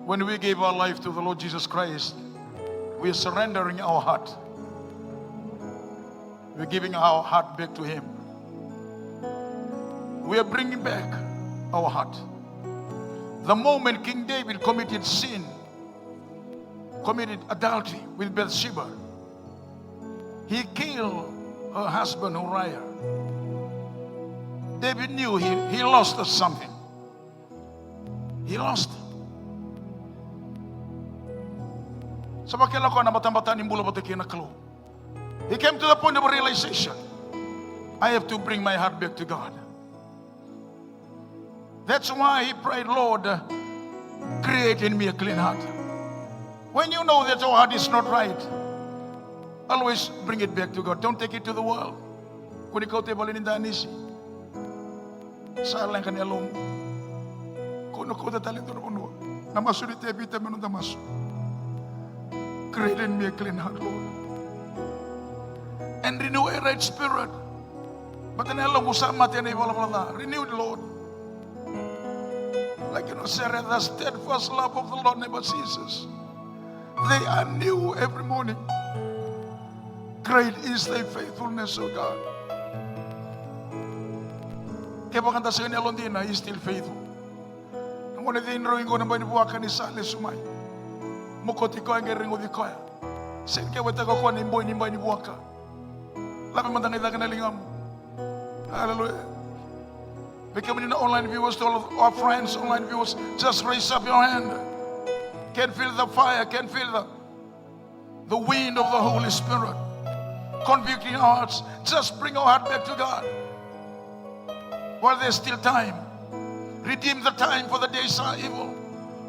when we gave our life to the Lord Jesus Christ, we are surrendering our heart. We're giving our heart back to Him. We are bringing back our heart. The moment King David committed sin, committed adultery with Bathsheba, he killed her husband Uriah. David knew he lost something. He lost. He came to the point of realization, I have to bring my heart back to God. That's why he prayed, Lord, create in me a clean heart. When you know that your heart is not right, Always bring it back to God. Don't take it to the world. Kung ikaw tayo balinin danisi, saan lang kanya lom. Kung ako tatalito na puno, namasunit tayo bita mo nung damaso. Create in me a clean heart, Lord. And renew a right spirit. But then alam ko sa mati na iwala-wala. Renewed, Lord. Like Sarah, the steadfast love of the Lord never ceases. They are new every morning. Great is thy faithfulness, O God. Kaya pakanta sa kanya Londina, He is still faithful. Ang una din rin ko na ba nibuwakan ni Sali Sumay. Mukoti ko ang garing udi ko ya. Sen kaya wata ko ni boy ni buwaka. Labi mandang ita kanalingam. Hallelujah. Becoming the online viewers, to all of our friends, online viewers, just raise up your hand. Can feel the fire, can feel the wind of the Holy Spirit convicting our hearts. Just bring our heart back to God while there's still time. Redeem the time, for the days are evil.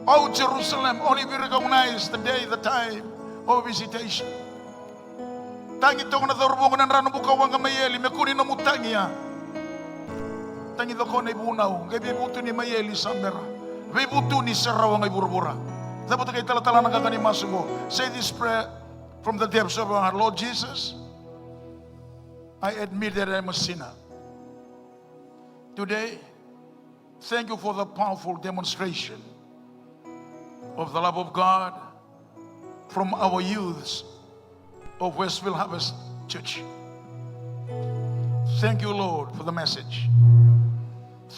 Oh Jerusalem, only we recognize the day, the time of visitation. Tangi to na dorbo na rano bukaw ang mayeli mekuni no mutangia. Tangi to ko na ibunaw, gabi buto ni mayeli sambera. Gabi buto ni saraw ang iburbura. Dapat kay tala-tala ng kakanimaso mo. Say this prayer from the depths of our heart. Lord Jesus, I admit that I'm a sinner. Today, thank you for the powerful demonstration of the love of God from our youths of Westfield Harvest Church. Thank you, Lord, for the message.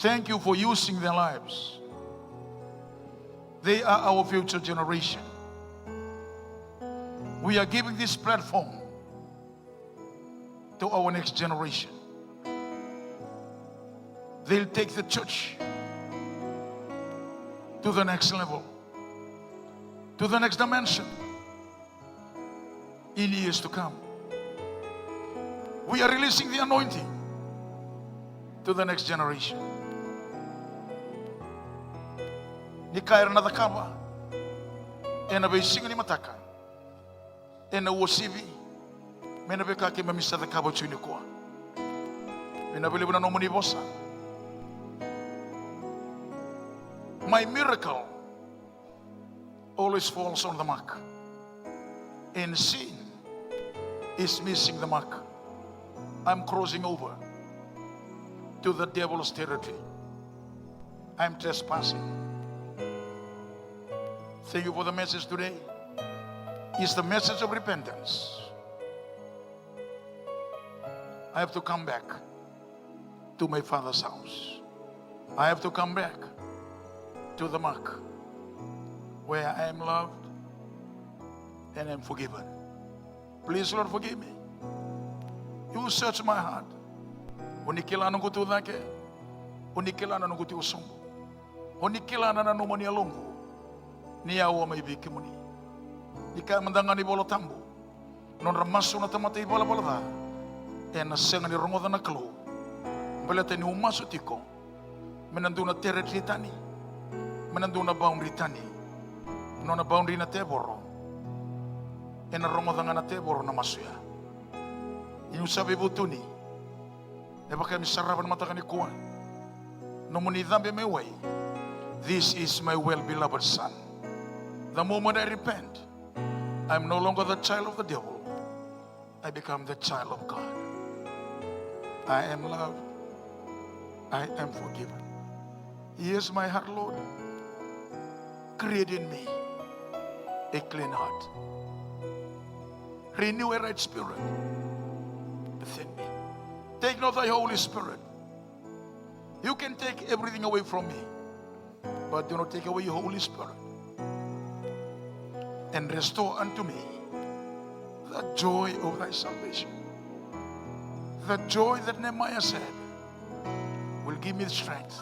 Thank you for using their lives. They are our future generation. We are giving this platform to our next generation. They'll take the church to the next level, to the next dimension in years to come. We are releasing the anointing to the next generation. Ni kaira na takama, ena be singa ni mataka, ena wosivi, mena be kake mamisa takaba chuni kwa, mena be libuna no muni bosa. My miracle always falls on the mark, and sin is missing the mark. I'm crossing over to the devil's territory. I'm trespassing. Thank you for the message today. It's the message of repentance. I have to come back to my Father's house. I have to come back to the mark where I am loved and am forgiven. Please, Lord, forgive me. You search my heart. Unikilana ko tu dake. Unikilana no ko tu usumbo. Unikilana na no mani alongo. Ni awa may biki muni. Ika mandanga ni bolo tambo. Non ramaso na tamatay bala da. E na senga ni rongoda na klo. Balata ni umaso tiko. Menandu na territory tani. Menandu na boundary tani. No na boundary na teboro. E na rongoda na teboro na masuya. Inu sabi butuni. E baka mi saraban mata kani kuwa. No muni dhambi meway. This is my well-beloved son. The moment I repent, I'm no longer the child of the devil. I become the child of God. I am loved. I am forgiven. Here's my heart, Lord. Create in me a clean heart. Renew a right spirit within me. Take not thy Holy Spirit. You can take everything away from me, but do not take away your Holy Spirit. And restore unto me the joy of thy salvation. The joy that Nehemiah said will give me strength.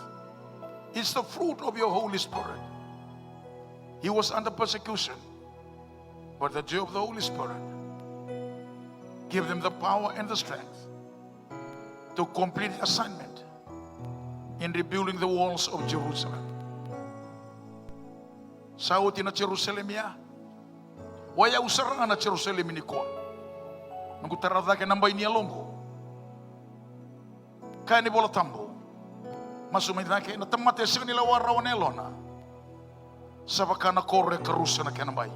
It's the fruit of your Holy Spirit. He was under persecution, but the joy of the Holy Spirit give them the power and the strength to complete the assignment in rebuilding the walls of Jerusalem. Sauti na Jerusalem ya. Waya usara na Jerusalem ni kwa. Nungu taradha ke namba ini alongo. Kaya ni bola tambo. Masumay na ke na tamate sing nila warawan elona. Sabaka na kore karusa na ke nambay.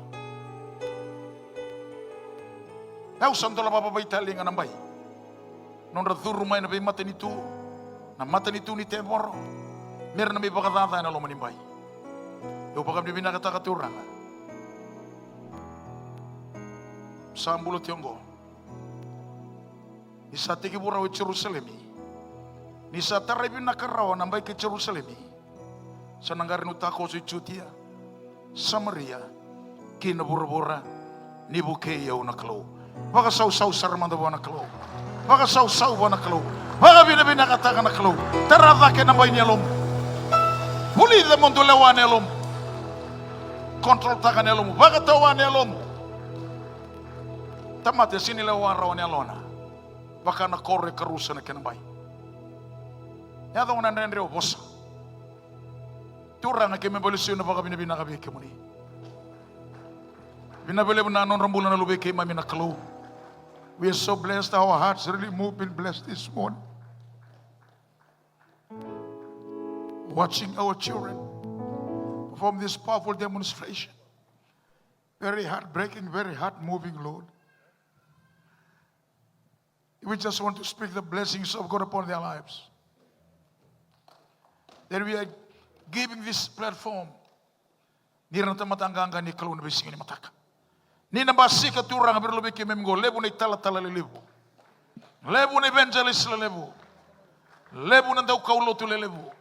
Kau santola papa baitali nga nambay. Non radhuru may na bay mata nitu. Na mata nitu ni temoro. Meron na may bakadata na lomanimbay. Yung pagkam ni binakatakaturang. Sambulo tiyonggo. Nisa tiki buraw i Jerusalemi. Nisa taraybi nakarawa nambay ke Jerusalemi. Sa nanggarin utako si Judea, Samaria, kinabura-bura, nibukeyaw na kalaw. Baka saw-saw sarmanda ba na kalaw. Baka saw-saw ba na kalaw. Baka binabinakataka na kalaw. Taradake nambay niyalom. Huli the mundo lewa niyalom. Kontrol taka niyalom. Baka tawa niyalom. Tamate sini lewa raw niyalona. Baka na kore karusa na kinambay. Yada una nendre obosa. Turang ke membolisyo na baka binabinakabi ke muni. Binabili mo na anon rambulan na lubi ke mami na kalaw. We are so blessed. Our hearts really moved, been blessed this morning. Watching our children perform this powerful demonstration. Very heartbreaking, very heart-moving, Lord. We just want to speak the blessings of God upon their lives. Then we are giving this platform. Ni ranta matanganga ni kalun bising ni mataka. Ni nabasi ka turang berlobe ke memgo lebu ni tala lebu. Lebu ni evangelist lebu. Lebu na daw kaulo tu lebu.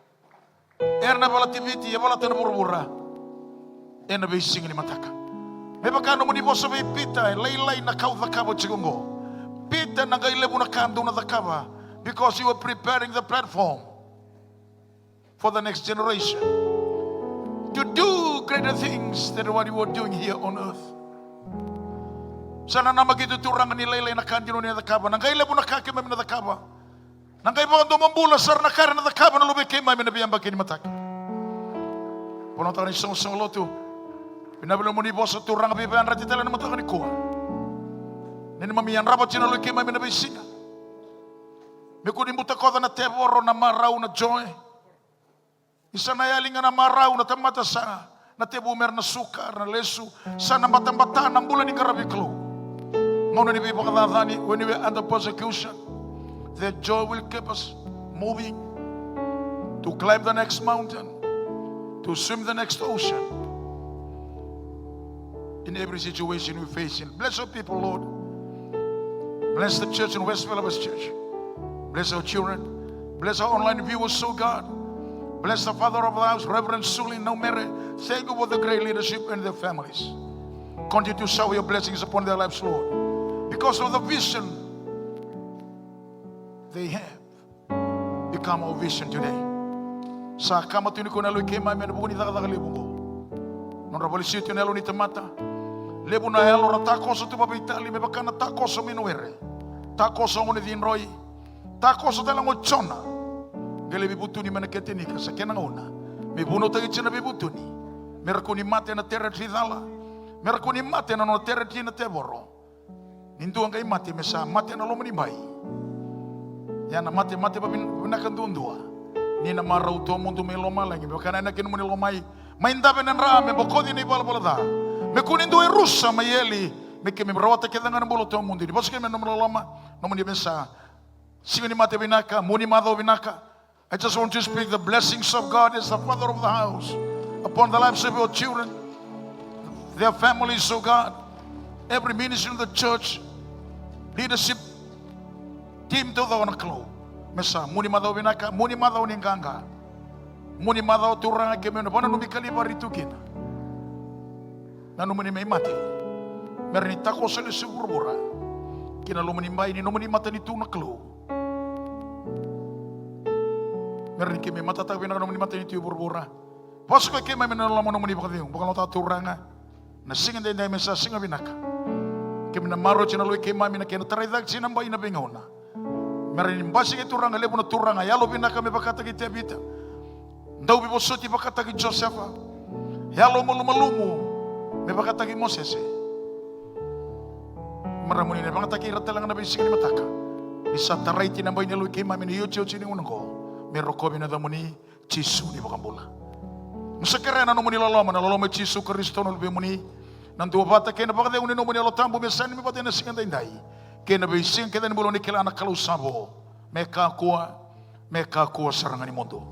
Erna bala tibiti ya bala tanabura. Ena bising ni mataka. Me bakano mo ni boso be pita laylay na kau zakabo chigongo. Pita na lebu na kando na zakaba because you were preparing the platform for the next generation to do greater things than what you were doing here on earth. Sana na magitu turang nilay na kandino ni nakaba. Nangay lebo nakake mami na nakaba. Nangay ba dumambula sar na kara na nakaba na lubi kay mami na biyamba kay matak. Puno tayo ni song loto. Pinabilo mo ni boss turang abiban ratitala na matak ni kuha. Nini mami yan rabat sinaloy kay mami na bisinga. May kunimbuta ko na teboro na maraw na joy. Isa na yaling na maraw na tamata sa na tebumer na sukar na lesu sana batang-bata ng bulan ni karabiklo. When we are under persecution, that joy will keep us moving to climb the next mountain, to swim the next ocean. In every situation we face in. Bless our people, Lord. Bless the church in Westfield Church. Bless our children. Bless our online viewers, so God. Bless the father of the house, Reverend Sully Nomere. Thank you for the great leadership and their families. Continue to shower your blessings upon their lives, Lord. Because of the vision they have become our vision today. Sa kama tuni ko nalo kay mami na buko ni takalibo ko. Non rabolisi tuni nalo ni tamata. Lebu na elo ratako sa tu babitali me bakana tako sa minuere. Tako sa ngone din roy. Tako sa talang ochona. Gele bibutuni manaketeni ka sa kenang una. Me buno tagi china bibutuni. Merakuni mate na terra tridala. Merakuni mate na no terra tina teboro. Nintu ang kay mati mesa mati na lo manimay. Yana mati pa binakan dundua. Ni na maraw to mundo may loma lang. Baka na kin mo ni lomay. Mainda ben ra me bokodi ni balbalada. Me kunin do rusa mayeli. Me ke me rawata ke dangan bolo to mundo. Di bos ke me no loma. No mo ni mesa. Singo ni mati binaka, muni mado binaka. I just want to speak the blessings of God as the father of the house upon the lives of your children, their families, oh God. Every ministry in the church, leadership team to the onaklo. Mesa muni madaw binaka, muni madaw ninganga. Muni madaw turang kemeno bana numi kalibar itu kina. Nanu muni may mati. Meron tako sa lesuburbura. Kina lumanimbay ni numuni mata ni tunaklo. Meron kemi mata tabi na numuni mata ni tuburbura. Pasko kemi menalaman numuni bakadiyong. Baka nota turanga. Nasingin din dahil mesa singa binaka. Kami na maro chinaloy kay mami na kinataridag sinambay na bingona. Meron basi kay turanga lebo na turanga yalo binaka me bakatagi tiabita. Daw bibosoti bakatagi Josefa. Yalo malumalumo me bakatagi Moses. Maramuni na mga takira talaga na bisikin ni mataka. Isa taray tinambay niya luwi kay mami ni YouTube sini unang ko. Meron ko binadamuni Chisu ni bakambula. Masakira na muni laloma Chisu Kristo no lubi muni. Nandu bata kay na bakade unin muni lo tambo besan mi pati na singan dai. Kay na bising kay na bulo ni kila anak kalusabo. Meka kuwa sarangan ni mundo.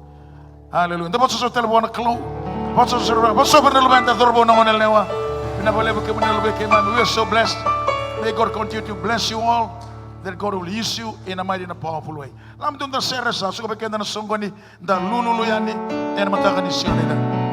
Haleluya. Dapat sesuatu telepon kalau. Pasal berlebihan tak terlalu nongonel newa. Pinabalik ke menelubek ke mami. We are so blessed. May God continue to bless you all. That God will use you in a mighty and a powerful way. Lam tu ntar serasa. Suka pekan dan songkoni dan lulu yani. Dan matakan di sini.